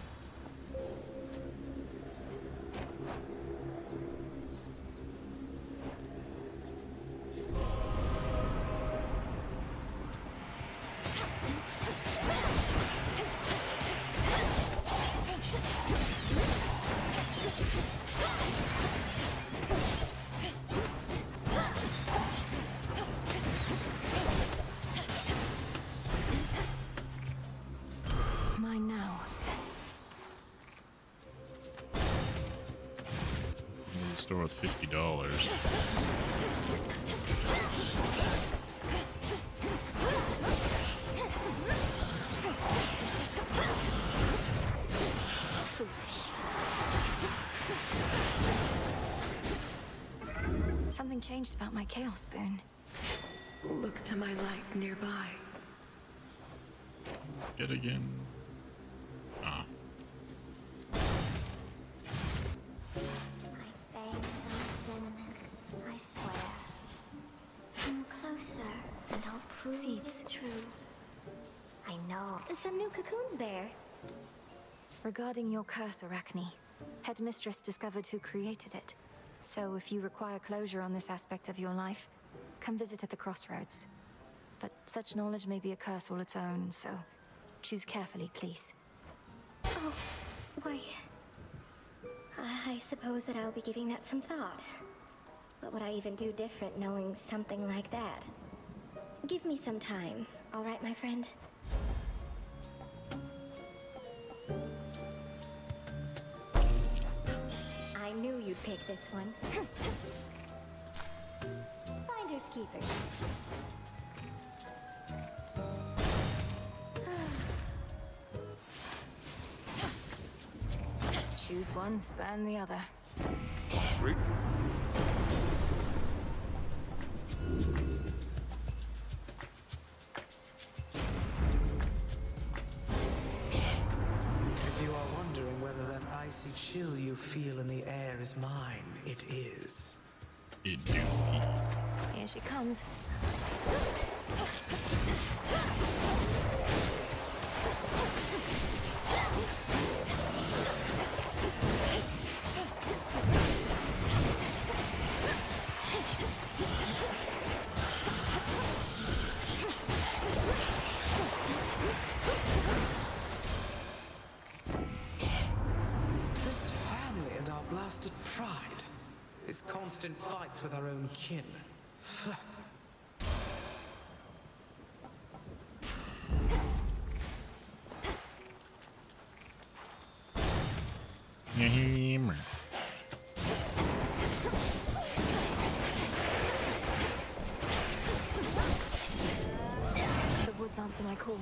Mine now. In the store with $50. Something changed about my chaos boon. Look to my light nearby. Get again. Ah. Fangs are venomous, I swear. Come closer, and I'll prove Seeds. it true. I know. Some new cocoons there. Regarding your curse, Arachne, Headmistress discovered who created it. So if you require closure on this aspect of your life, come visit at the crossroads. But such knowledge may be a curse all its own, so choose carefully, please. Oh, why... I suppose that I'll be giving that some thought. What would I even do different knowing something like that? Give me some time, all right, my friend? I knew you'd pick this one. Finders keepers. Choose one, spurn the other. Grateful. If you are wondering whether that icy chill you feel in the air is mine, it is. It do. Here she comes. bastard pride. His constant fights with our own kin. The woods answer my call.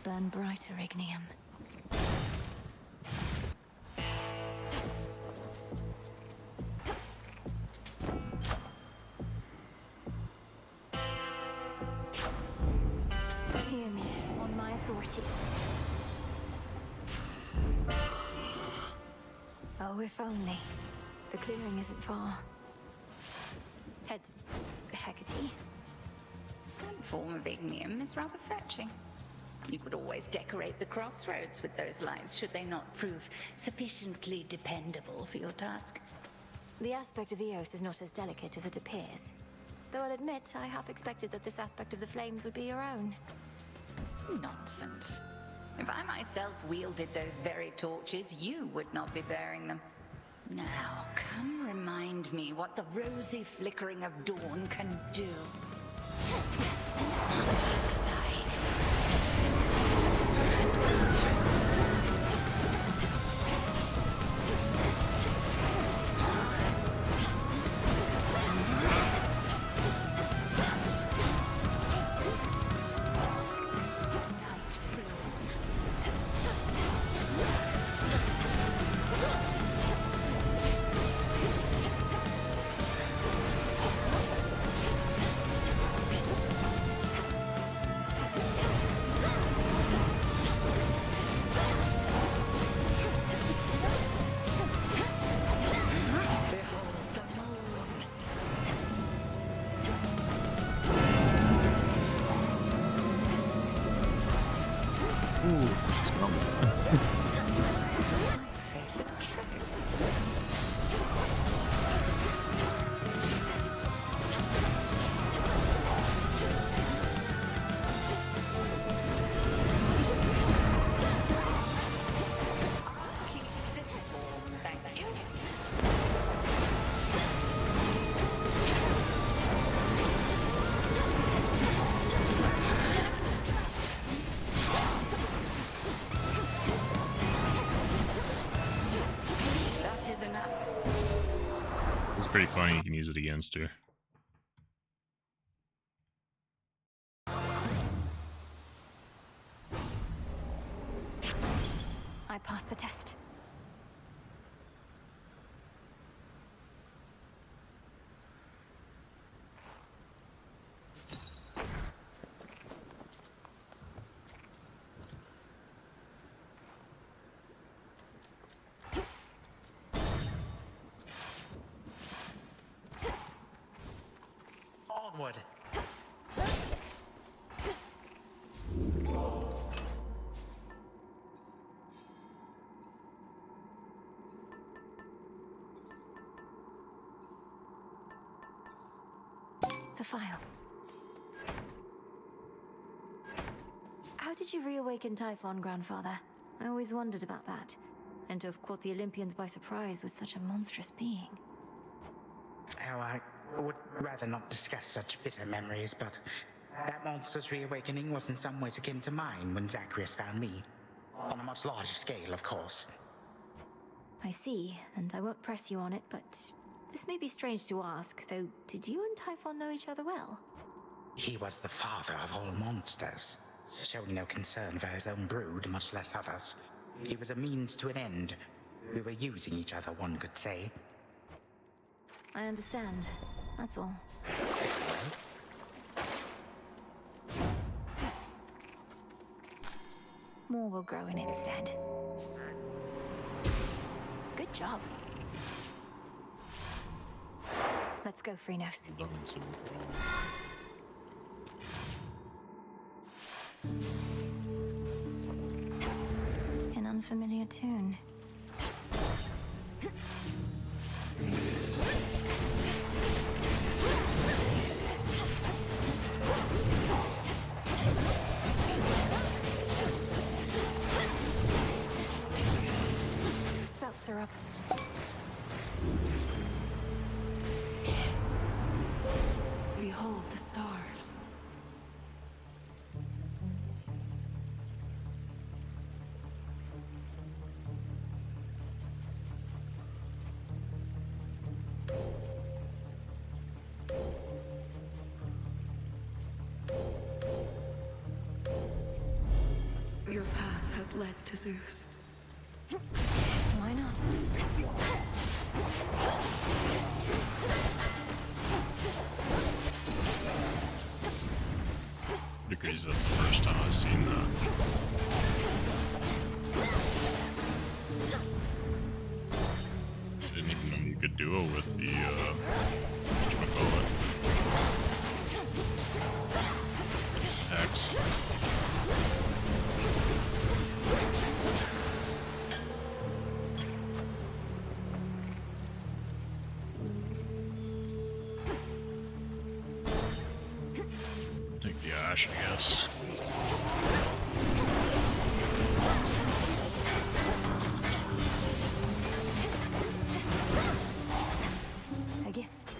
Burn brighter, Ignium. Hear me, on my authority. Oh, if only. The clearing isn't far. Hecate? That form of ignium is rather fetching. You could always decorate the crossroads with those lights, should they not prove sufficiently dependable for your task. The aspect of Eos is not as delicate as it appears. Though I'll admit, I half expected that this aspect of the flames would be your own. Nonsense. If I myself wielded those very torches, you would not be bearing them. Now, come remind me what the rosy flickering of dawn can do. It's pretty funny, you can use it against her. I passed the test. Onward. The file. How did you reawaken Typhon, Grandfather? I always wondered about that. And to have caught the Olympians by surprise with such a monstrous being. Oh, I would rather not discuss such bitter memories, but that monster's reawakening was in some ways akin to mine when Zacharias found me. On a much larger scale, of course. I see, and I won't press you on it, but this may be strange to ask, though did you and Typhon know each other well? He was the father of all monsters, showing no concern for his own brood, much less others. He was a means to an end. We were using each other, one could say. I understand. That's all. More will grow in its stead. Good job. Let's go, Freenos. An unfamiliar tune. Spouts are up. Behold the stars. Your path has led to Zeus. Why not? Because that's the first time I've seen that. Didn't even know you could duo with the, whatchamacallit? Hex. Take the ash, I guess. A gift.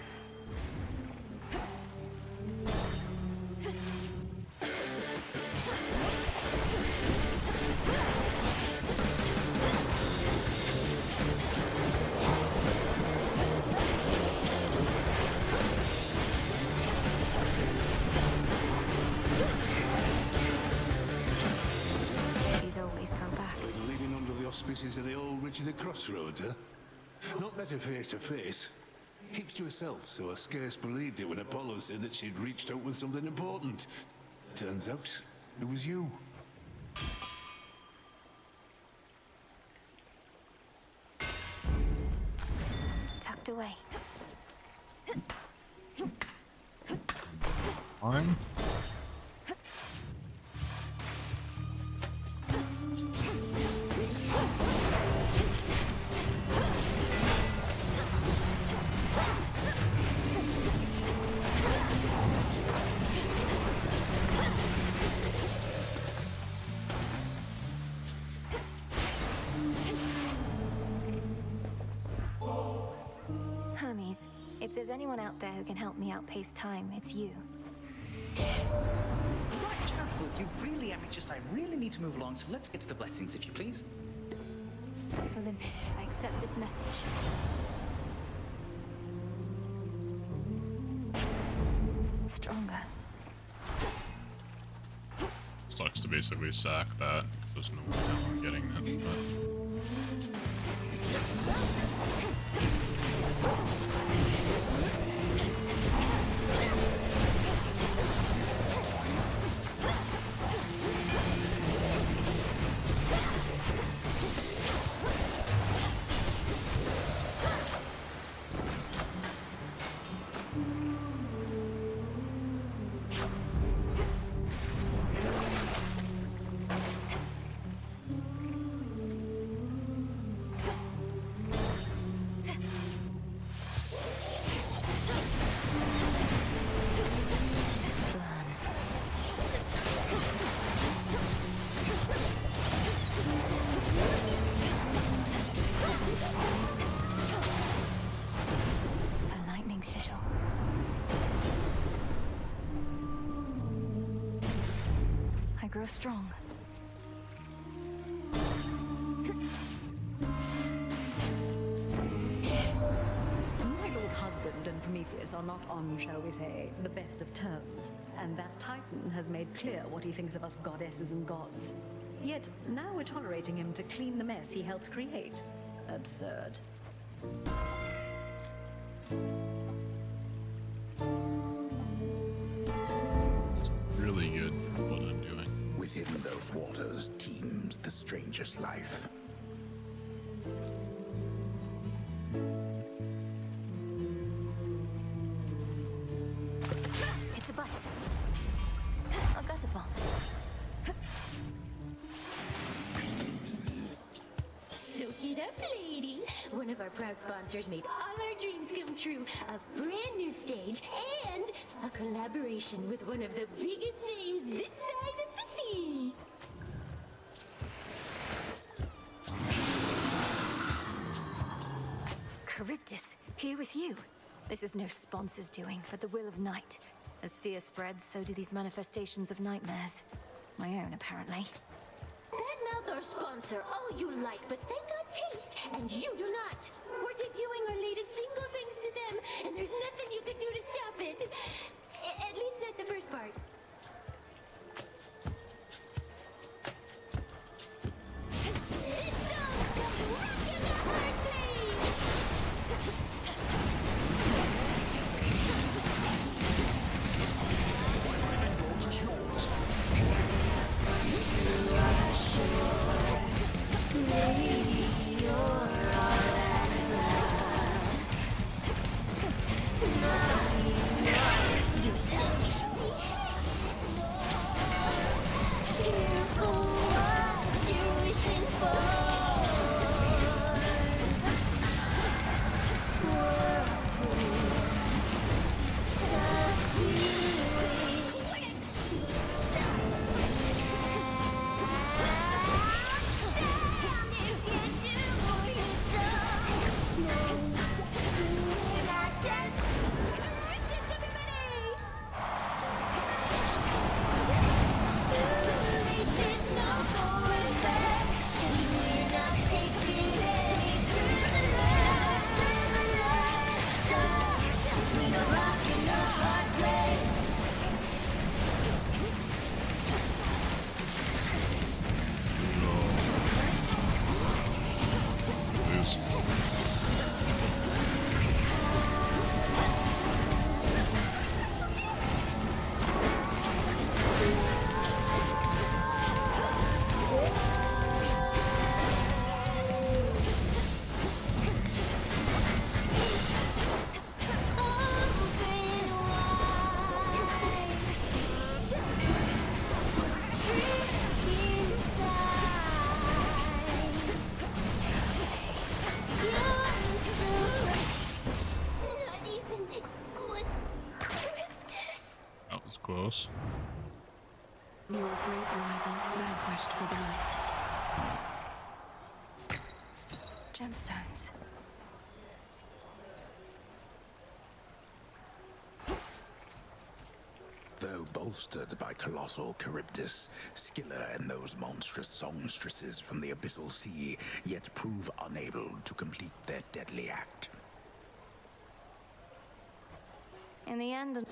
These always go back. Living under the auspices of the old witch of the crossroads, huh? Not better face to face. Keeps to herself, so I scarce believed it when Apollo said that she'd reached out with something important. Turns out, it was you. Tucked away. Fine. Hermes, if there's anyone out there who can help me outpace time, it's you. Right, Careful, you really am. It's just I really need to move along, so let's get to the blessings, if you please. Olympus, I accept this message. Stronger. Sucks to basically sack that, because there's no way how I'm getting it, but... A lightning sigil. I grow strong. My lord husband and Prometheus are not on, shall we say, the best of terms, and that Titan has made clear what he thinks of us goddesses and gods. Yet now we're tolerating him to clean the mess he helped create. Absurd. It's really good for what I'm doing. Within those waters teems the strangest life. It's a bite. A gutter bomb. Still Soak it up, lady. One of our proud sponsors made all our dreams come true. A brand new stage and a collaboration with one of the biggest names this side of the sea. Charybdis, here with you. This is no sponsor's doing, but the will of night. As fear spreads, so do these manifestations of nightmares. My own, apparently. Badmouth our sponsor all you like, but they got taste, and you do not. We're debuting our latest single thanks to them, and there's nothing you can do to stop it. At least not the first part. This song's got rock in the heart, That was close. Your great rival vanquished for the night. Gemstones. Though bolstered by colossal Charybdis, Skiller and those monstrous songstresses from the abyssal sea yet prove unable to complete their deadly act. In the end...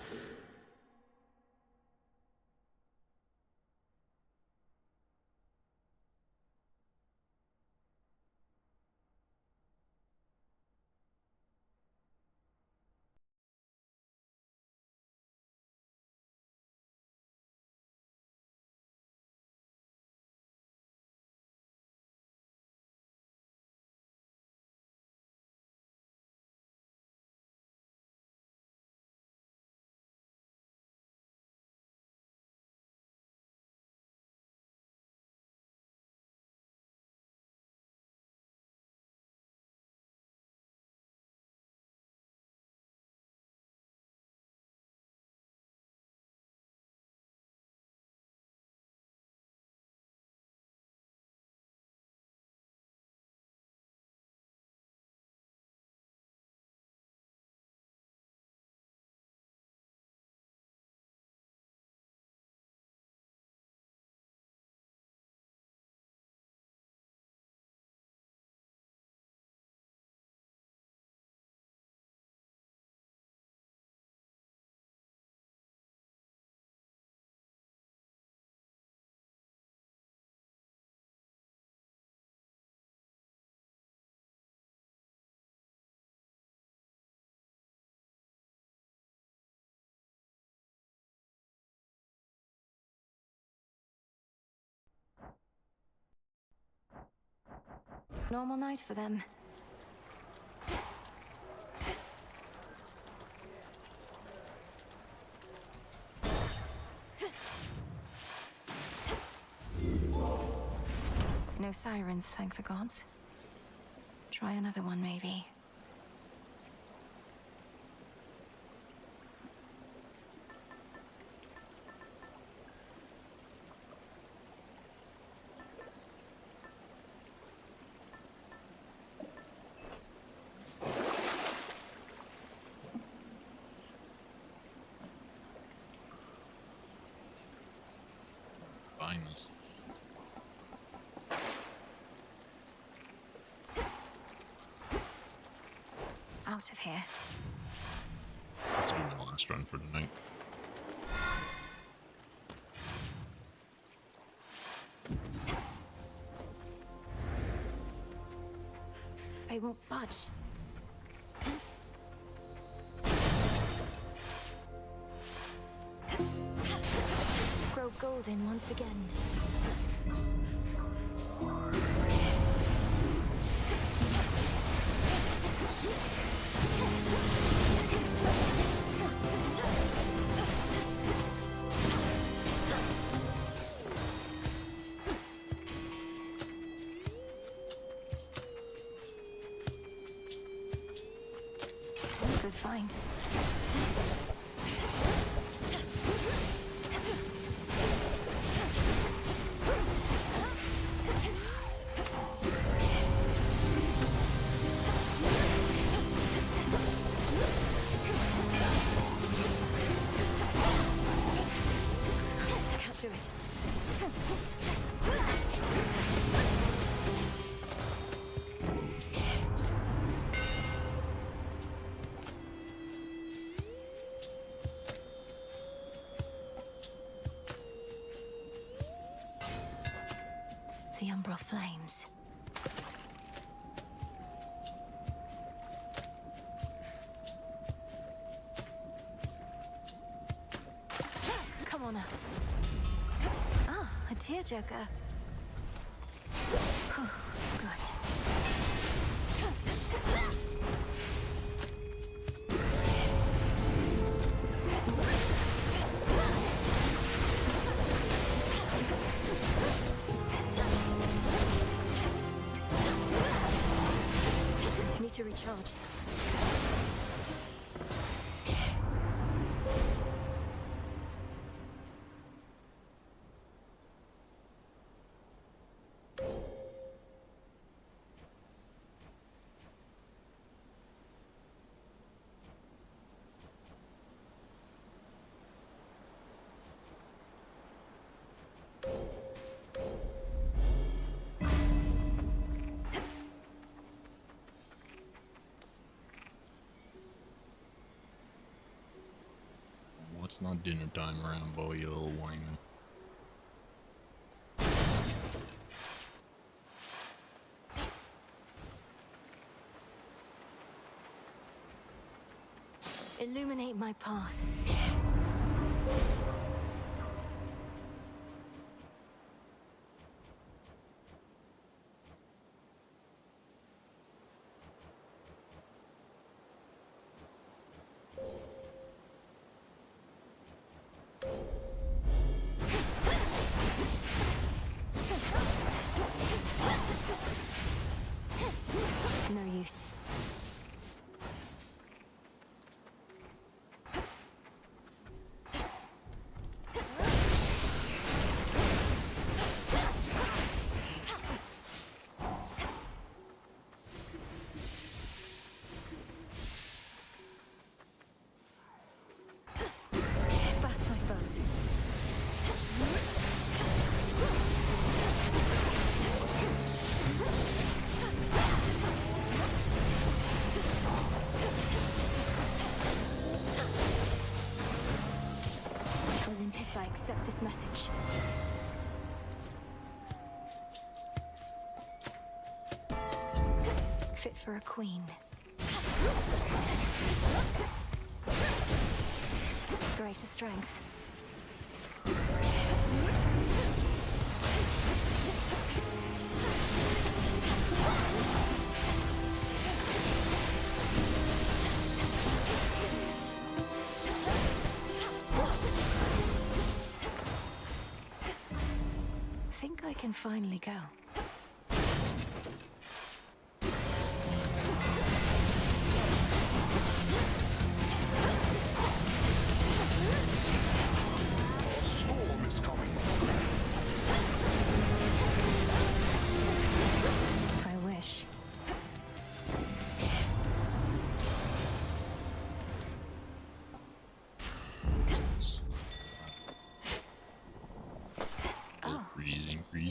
Normal night for them. No sirens, thank the gods. Try another one, maybe. Finest. Out of here. This will be my last run for tonight. They won't budge. Grow golden once again. Good find. Can't do it. The umbral flames. Come on out. Ah, a tearjerker. Whew, good. Need to recharge. It's not dinner time around, boy, you little whiner. Illuminate my path. No use. Fast my foes. Olympus, I accept this message. Fit for a queen. Greater strength. Think I can finally go.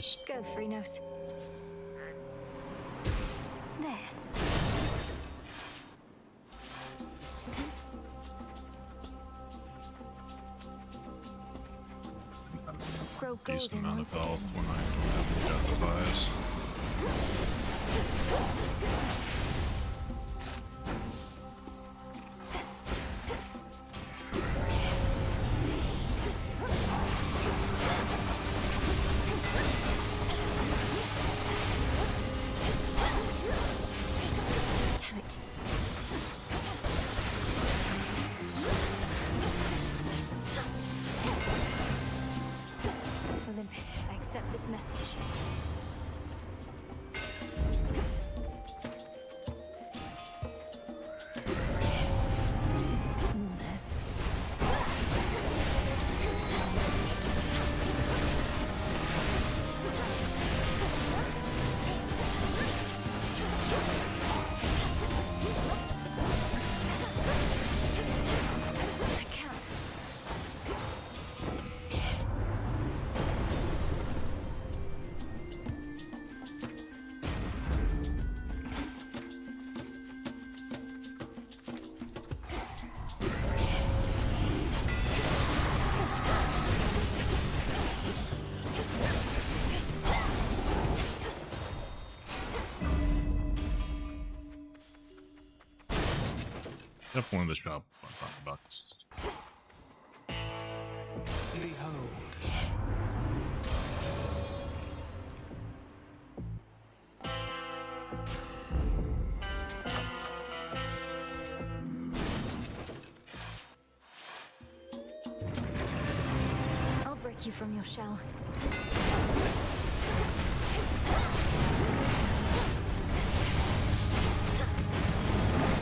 use. Go, Freenos. There. Grow Decent golden amount once of health again. when I don't have the death Damn it. Olympus, I accept this message. Mourners. I can't. Definitely the shop $5. Behold. I'll break you from your shell.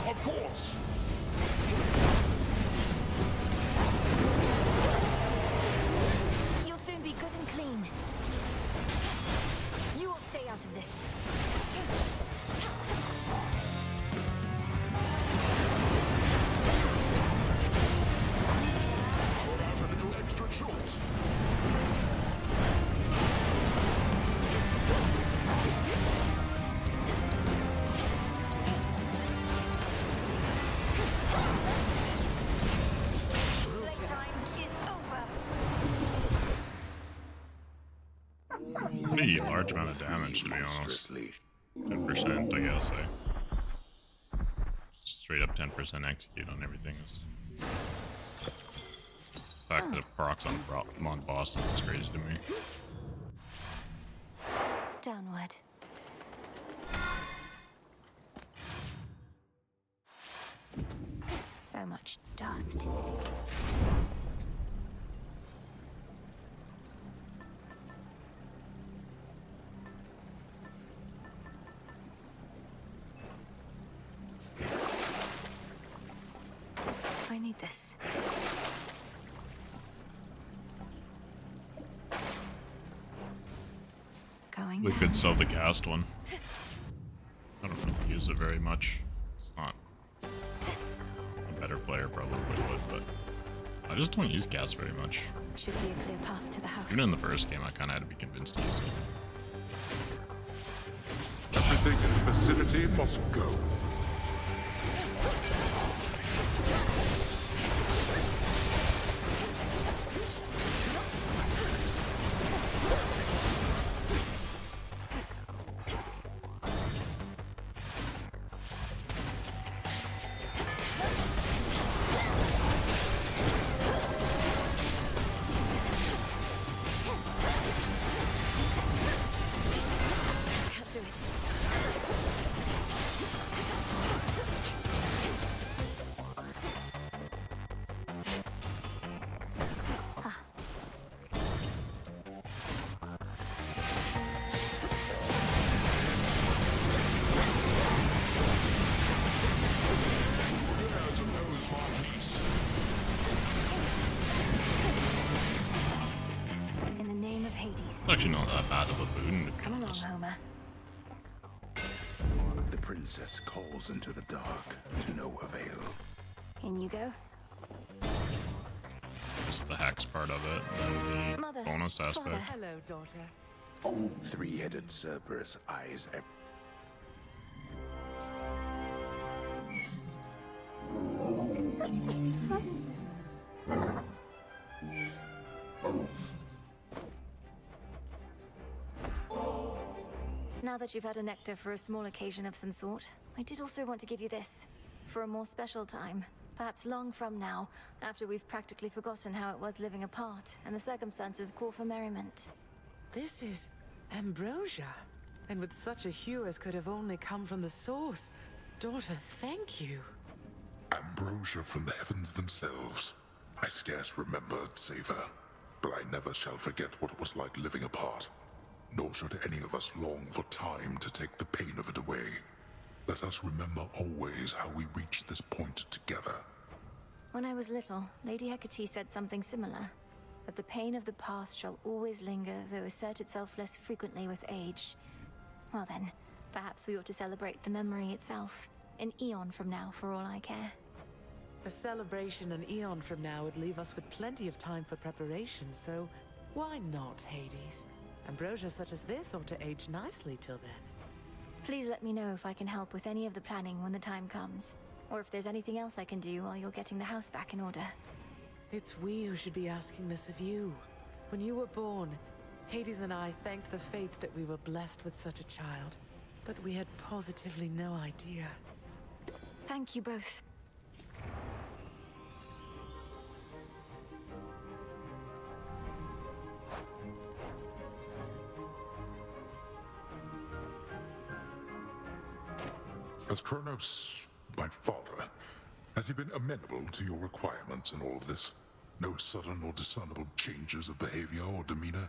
Of course! You'll soon be good and clean. You will stay out of this. A little extra short. Playtime is over. Pretty large amount of damage, to be honest. 10%, I guess. Straight up 10% execute on everything. The fact that it procs on bosses is crazy to me. Downward. So much dust. I need this. Going We down. could sell the cast one. I don't really use it very much. It's not a better player probably would, but I just don't use cast very much. Should be a clear path to the house. Even in the first game, I kind of had to be convinced to use it. Everything in its vicinity must go. Can't do it. In the name of Hades. It's actually not that bad of a boon, to be Come along, honest. Homer. The princess calls into the dark to no avail. In you go. Just the hex part of it, and then the Mother, bonus aspect. Father. Hello, daughter. Three-headed Cerberus eyes Now that you've had a nectar for a small occasion of some sort, I did also want to give you this. For a more special time. Perhaps long from now, after we've practically forgotten how it was living apart, and the circumstances call for merriment. This is ambrosia, and with such a hue as could have only come from the source. Daughter, thank you. Ambrosia from the heavens themselves. I scarce remember its savor, but I never shall forget what it was like living apart. Nor should any of us long for time to take the pain of it away. Let us remember always how we reached this point together. When I was little, Lady Hecate said something similar. That the pain of the past shall always linger, though assert itself less frequently with age. Well then, perhaps we ought to celebrate the memory itself. An eon from now, for all I care. A celebration an eon from now would leave us with plenty of time for preparation, so why not, Hades? Ambrosia such as this ought to age nicely till then. Please let me know if I can help with any of the planning when the time comes. Or if there's anything else I can do while you're getting the house back in order. It's we who should be asking this of you. When you were born, Hades and I thanked the fates that we were blessed with such a child. But we had positively no idea. Thank you both. As Kronos, my father, has he been amenable to your requirements in all of this? No sudden or discernible changes of behavior or demeanor?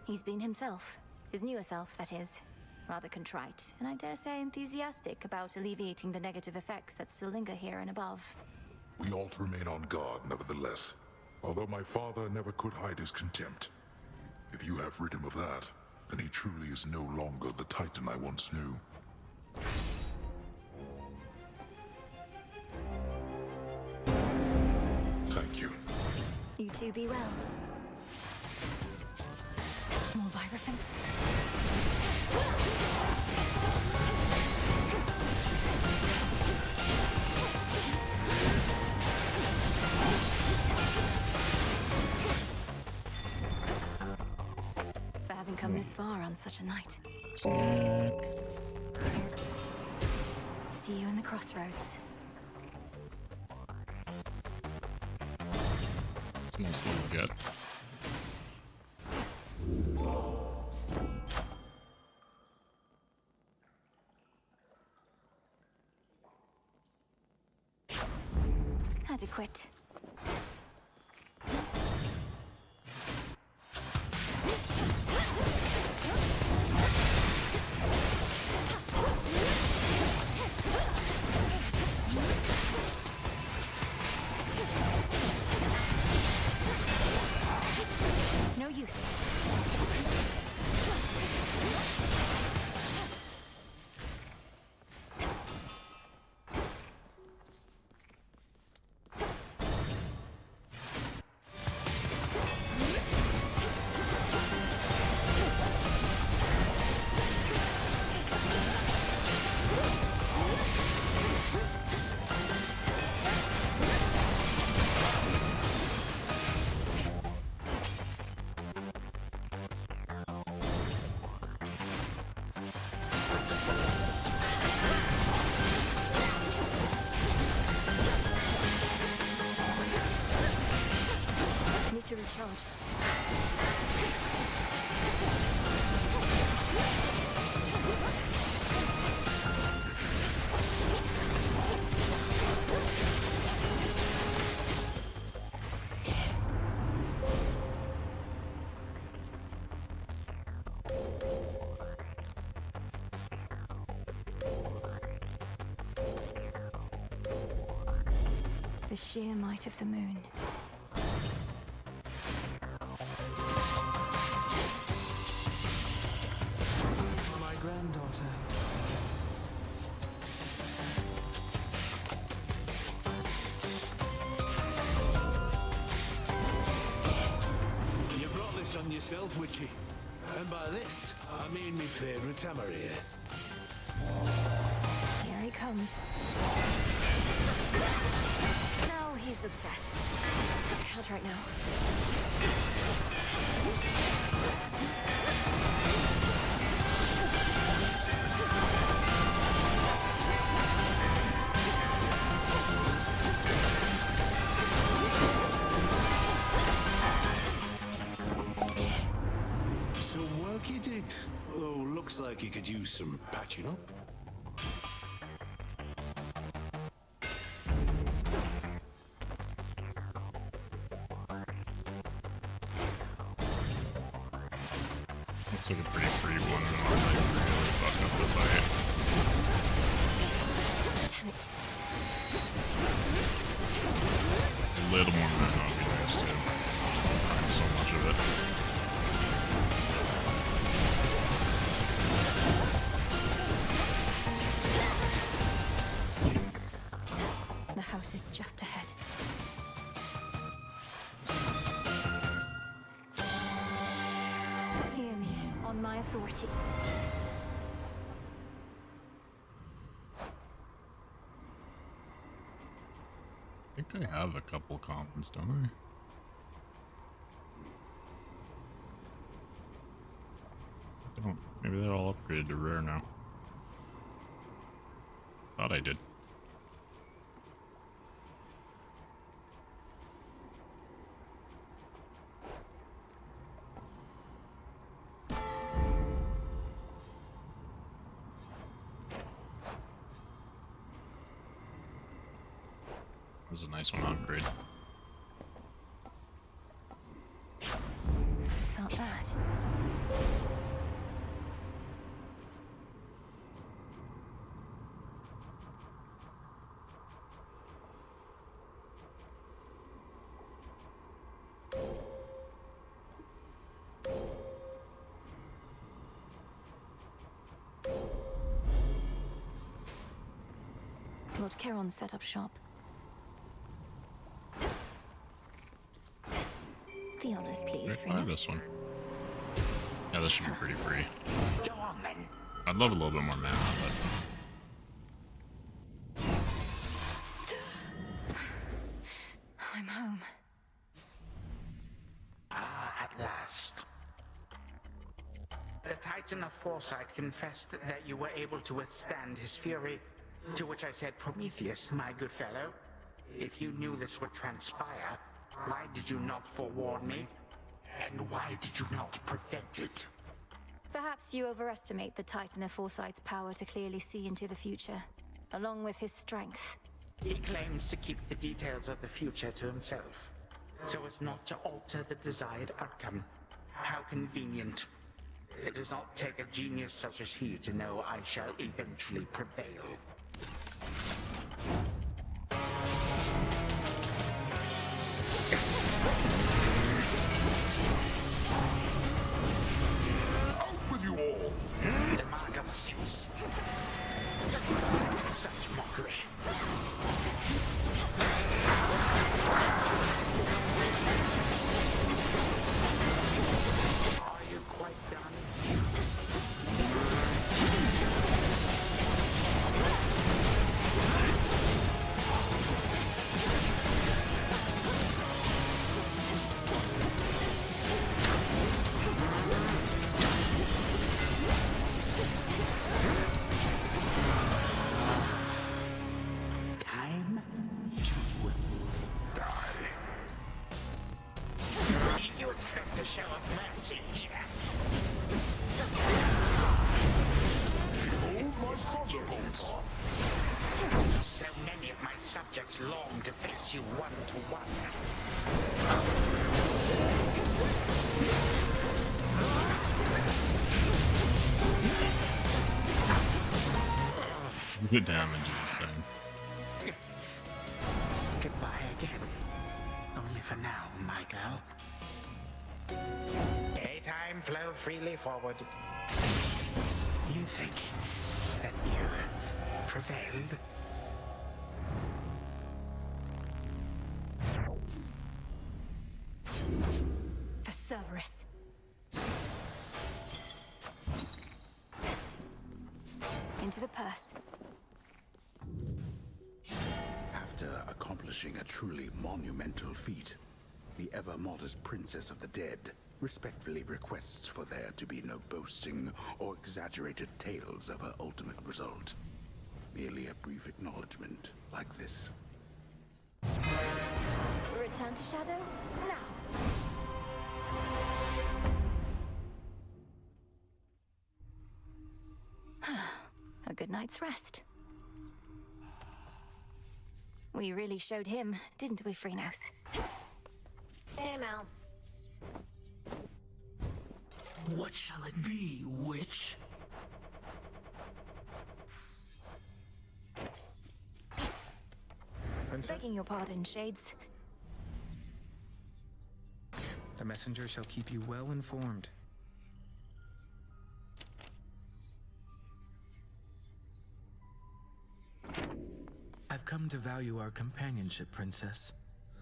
He's been himself. His newer self, that is. Rather contrite, and I dare say enthusiastic about alleviating the negative effects that still linger here and above. We ought to remain on guard, nevertheless. Although my father never could hide his contempt. If you have rid him of that, then he truly is no longer the Titan I once knew. Thank you. You two be well. More Vibraphants? For having come this far on such a night. See you in the crossroads. It's a nice little get. Adequate. It's no use. Need to recharge. The sheer might of the moon. My granddaughter. You brought this on yourself, Witchy. And by this, I mean my favourite Tamarier. Here he comes. Now he's upset. Can't right now. Some work you did. Oh, looks like you could use some patching up. Looks like a pretty free one. I'm not really fucking up the fight. Damn it. A little more mana would be nice too. Not so much of it. The house is just ahead. Hear me, on my authority. I think I have a couple commons, don't I? I don't. Maybe they're all upgraded to rare now. Thought I did. This is a nice one to upgrade. Not bad. Lord Charon set up shop. The honors, please, Try this one. Yeah, this should be pretty free. Go on then. I'd love a little bit more mana, but I'm home. Ah, at last. The Titan of Foresight confessed that you were able to withstand his fury, to which I said, Prometheus, my good fellow, if you knew this would transpire, why did you not forewarn me? And why did you not prevent it? Perhaps you overestimate the Titan of Foresight's power to clearly see into the future, along with his strength. He claims to keep the details of the future to himself, so as not to alter the desired outcome. How convenient. It does not take a genius such as he to know I shall eventually prevail. Out with you all! The mark of Zeus. Such mockery. Are you quite done? Time to die. You expect a show of mercy here? Behold my thunderbolts! So many of my subjects long to face you one-to-one. good damage is saying. Goodbye again. Only for now, my girl. Daytime flow freely forward. You think that you prevailed? For Cerberus. into the purse. After accomplishing a truly monumental feat, the ever-modest Princess of the Dead respectfully requests for there to be no boasting or exaggerated tales of her ultimate result. Merely a brief acknowledgement like this. Return to Shadow now. A good night's rest. We really showed him, didn't we, Freenhouse? Hey, Mel. What shall it be, witch? Begging your pardon, Shades. The messenger shall keep you well informed. I've come to value our companionship, Princess.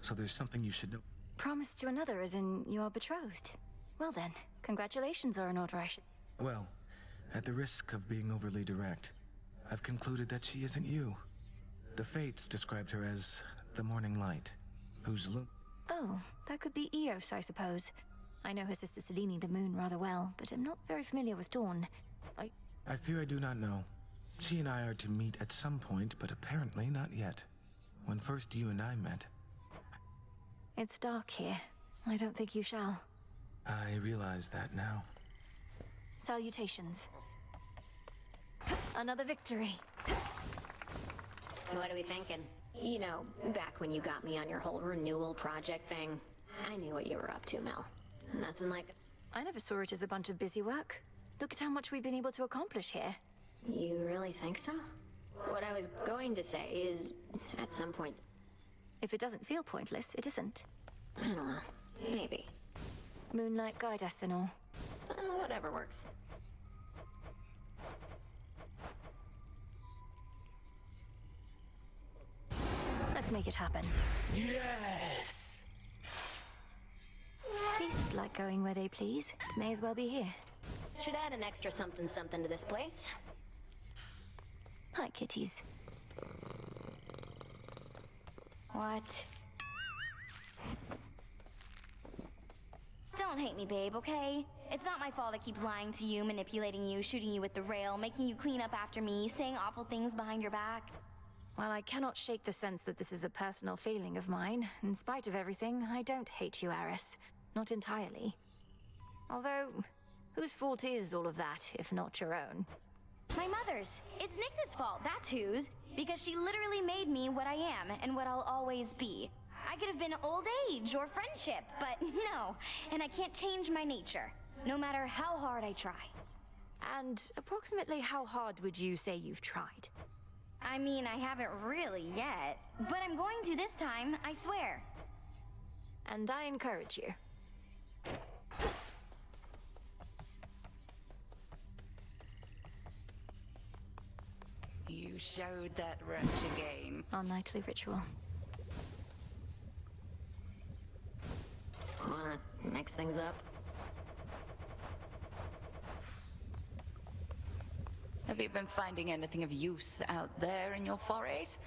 So there's something you should know. Promised to another as in you're betrothed. Well then, congratulations are in order, I should... Well, at the risk of being overly direct, I've concluded that she isn't you. The Fates described her as the Morning Light, whose Oh, that could be Eos, I suppose. I know her sister Selene the Moon rather well, but I'm not very familiar with Dawn. I fear I do not know. She and I are to meet at some point, but apparently not yet. When first you and I met... It's dark here. I don't think you shall. I realize that now. Salutations. Another victory. What are we thinking? You know, back when you got me on your whole renewal project thing, I knew what you were up to, Mel. Nothing like... I never saw it as a bunch of busy work. Look at how much we've been able to accomplish here. You really think so? What I was going to say is, at some point... If it doesn't feel pointless, it isn't. I don't know. Maybe. Moonlight guide us and all. Whatever works. Let's make it happen. Yes! Beasts like going where they please. It may as well be here. Should add an extra something-something to this place. Hi, kitties. What? Don't hate me, babe, okay? It's not my fault I keep lying to you, manipulating you, shooting you with the rail, making you clean up after me, saying awful things behind your back. While I cannot shake the sense that this is a personal feeling of mine, in spite of everything, I don't hate you, Aris. Not entirely. Although, whose fault is all of that, if not your own? My mother's. It's Nyx's fault, that's whose. Because she literally made me what I am, and what I'll always be. I could have been old age or friendship, but no. And I can't change my nature, no matter how hard I try. And approximately how hard would you say you've tried? I mean, I haven't really yet, but I'm going to this time, I swear. And I encourage you. You showed that rush again. Our nightly ritual. Wanna mix things up? Have you been finding anything of use out there in your forays?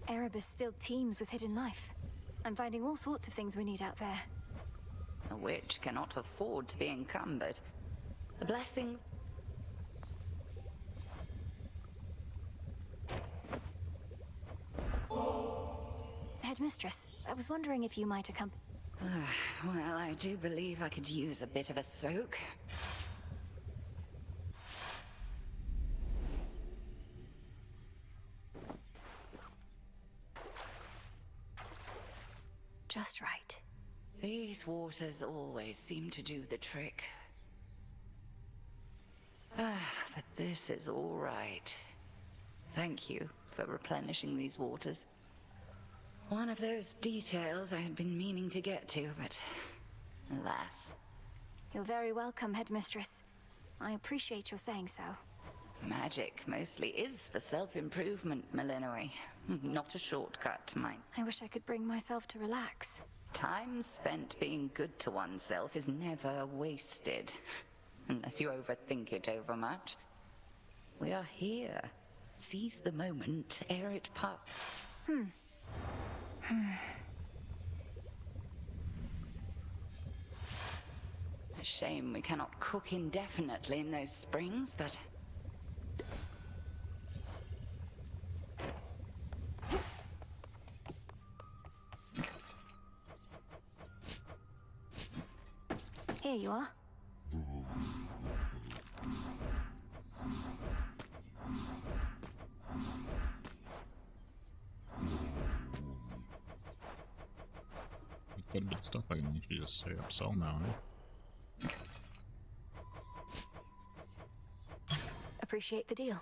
Erebus still teems with hidden life. I'm finding all sorts of things we need out there. A witch cannot afford to be encumbered. The blessings... Headmistress, I was wondering if you might accompany... Well, I do believe I could use a bit of a soak. Just right. These waters always seem to do the trick. But this is all right. Thank you for replenishing these waters. One of those details I had been meaning to get to, but alas. You're very welcome, Headmistress. I appreciate your saying so. Magic mostly is for self-improvement, Malinoi. Not a shortcut to mine. I wish I could bring myself to relax. Time spent being good to oneself is never wasted. Unless you overthink it over much. We are here. Seize the moment ere it pass. A shame we cannot cook indefinitely in those springs, but... Here you are. Quite a bit of stuff I can actually just straight up sell now, eh? Appreciate the deal.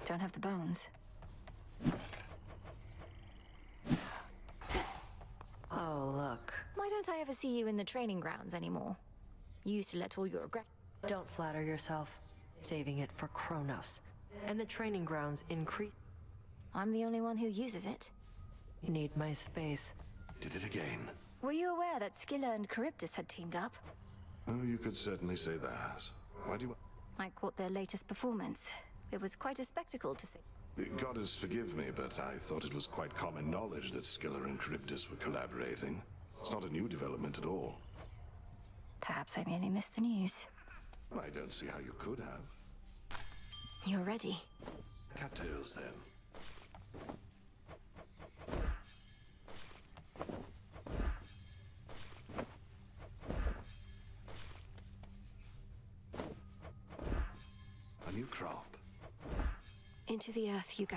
Don't have the bones. Oh, look. Why don't I ever see you in the training grounds anymore? You used to let all your regret. Don't flatter yourself. Saving it for Kronos. And the training grounds increase. I'm the only one who uses it. Need my space. Did it again. Were you aware that Scylla and Charybdis had teamed up? Oh, you could certainly say that. Why do you... I caught their latest performance. It was quite a spectacle to see. Goddess, forgive me, but I thought it was quite common knowledge that Scylla and Charybdis were collaborating. It's not a new development at all. Perhaps I merely missed the news. I don't see how you could have. You're ready. Cattails, then. A new crop. Into the earth you go.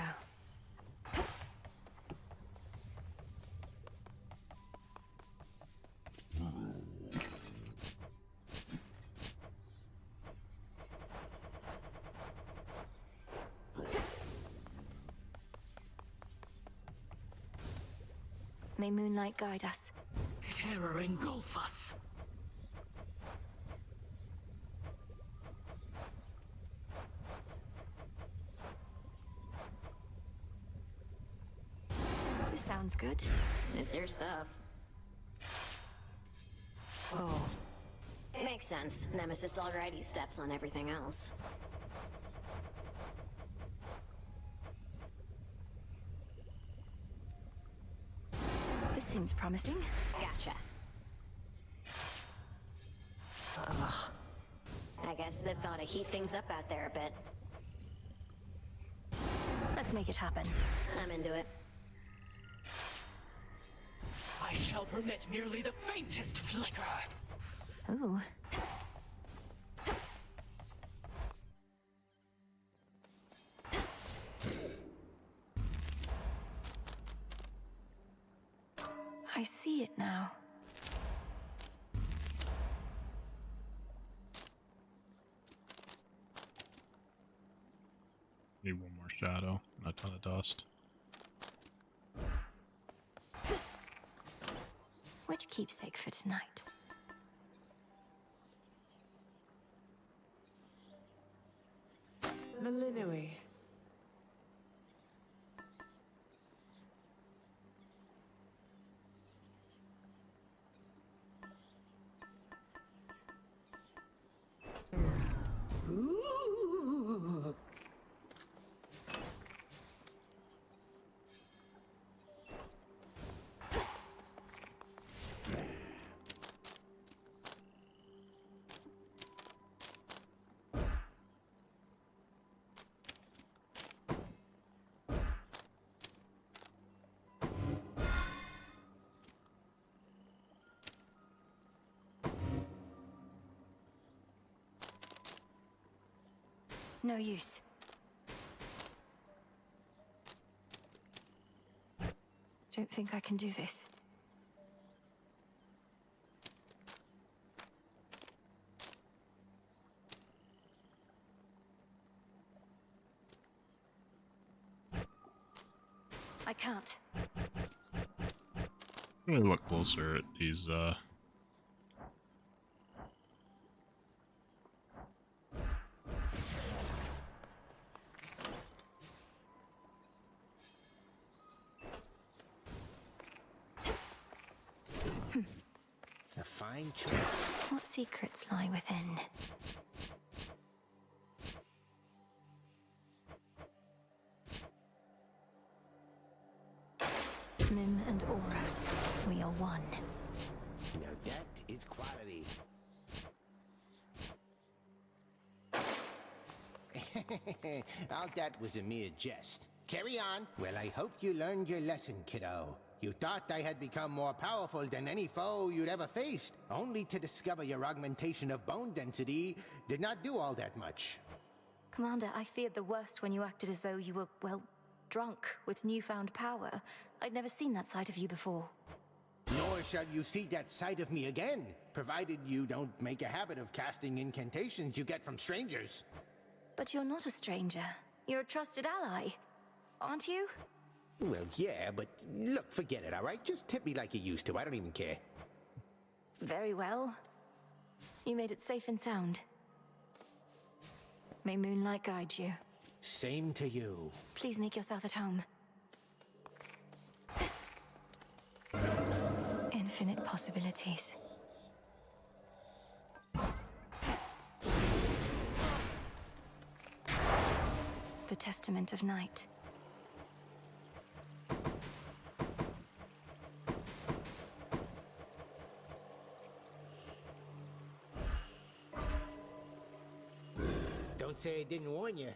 May moonlight guide us. Terror engulf us. This sounds good. It's your stuff. Oh. Makes sense. Nemesis already steps on everything else. This seems promising. Gotcha. Ugh. I guess this ought to heat things up out there a bit. Let's make it happen. I'm into it. I shall permit merely the faintest flicker. Ooh. I see it now. Need one more shadow, and a ton of dust. Which keepsake for tonight? Malinui. Ooh. No use. Don't think I can do this. I can't. Let me look closer at these, A fine choice. What secrets lie within? Nim and Oros, we are one. Now that is quality. All that was a mere jest. Carry on. Well, I hope you learned your lesson, kiddo. You thought I had become more powerful than any foe you'd ever faced, only to discover your augmentation of bone density did not do all that much. Commander, I feared the worst when you acted as though you were, well, drunk with newfound power. I'd never seen that side of you before. Nor shall you see that side of me again, provided you don't make a habit of casting incantations you get from strangers. But you're not a stranger. You're a trusted ally, aren't you? Well, yeah, but look, forget it, all right? Just tip me like you used to. I don't even care. Very well. You made it safe and sound. May moonlight guide you. Same to you. Please make yourself at home. Infinite possibilities. The Testament of Night. Don't say I didn't warn you.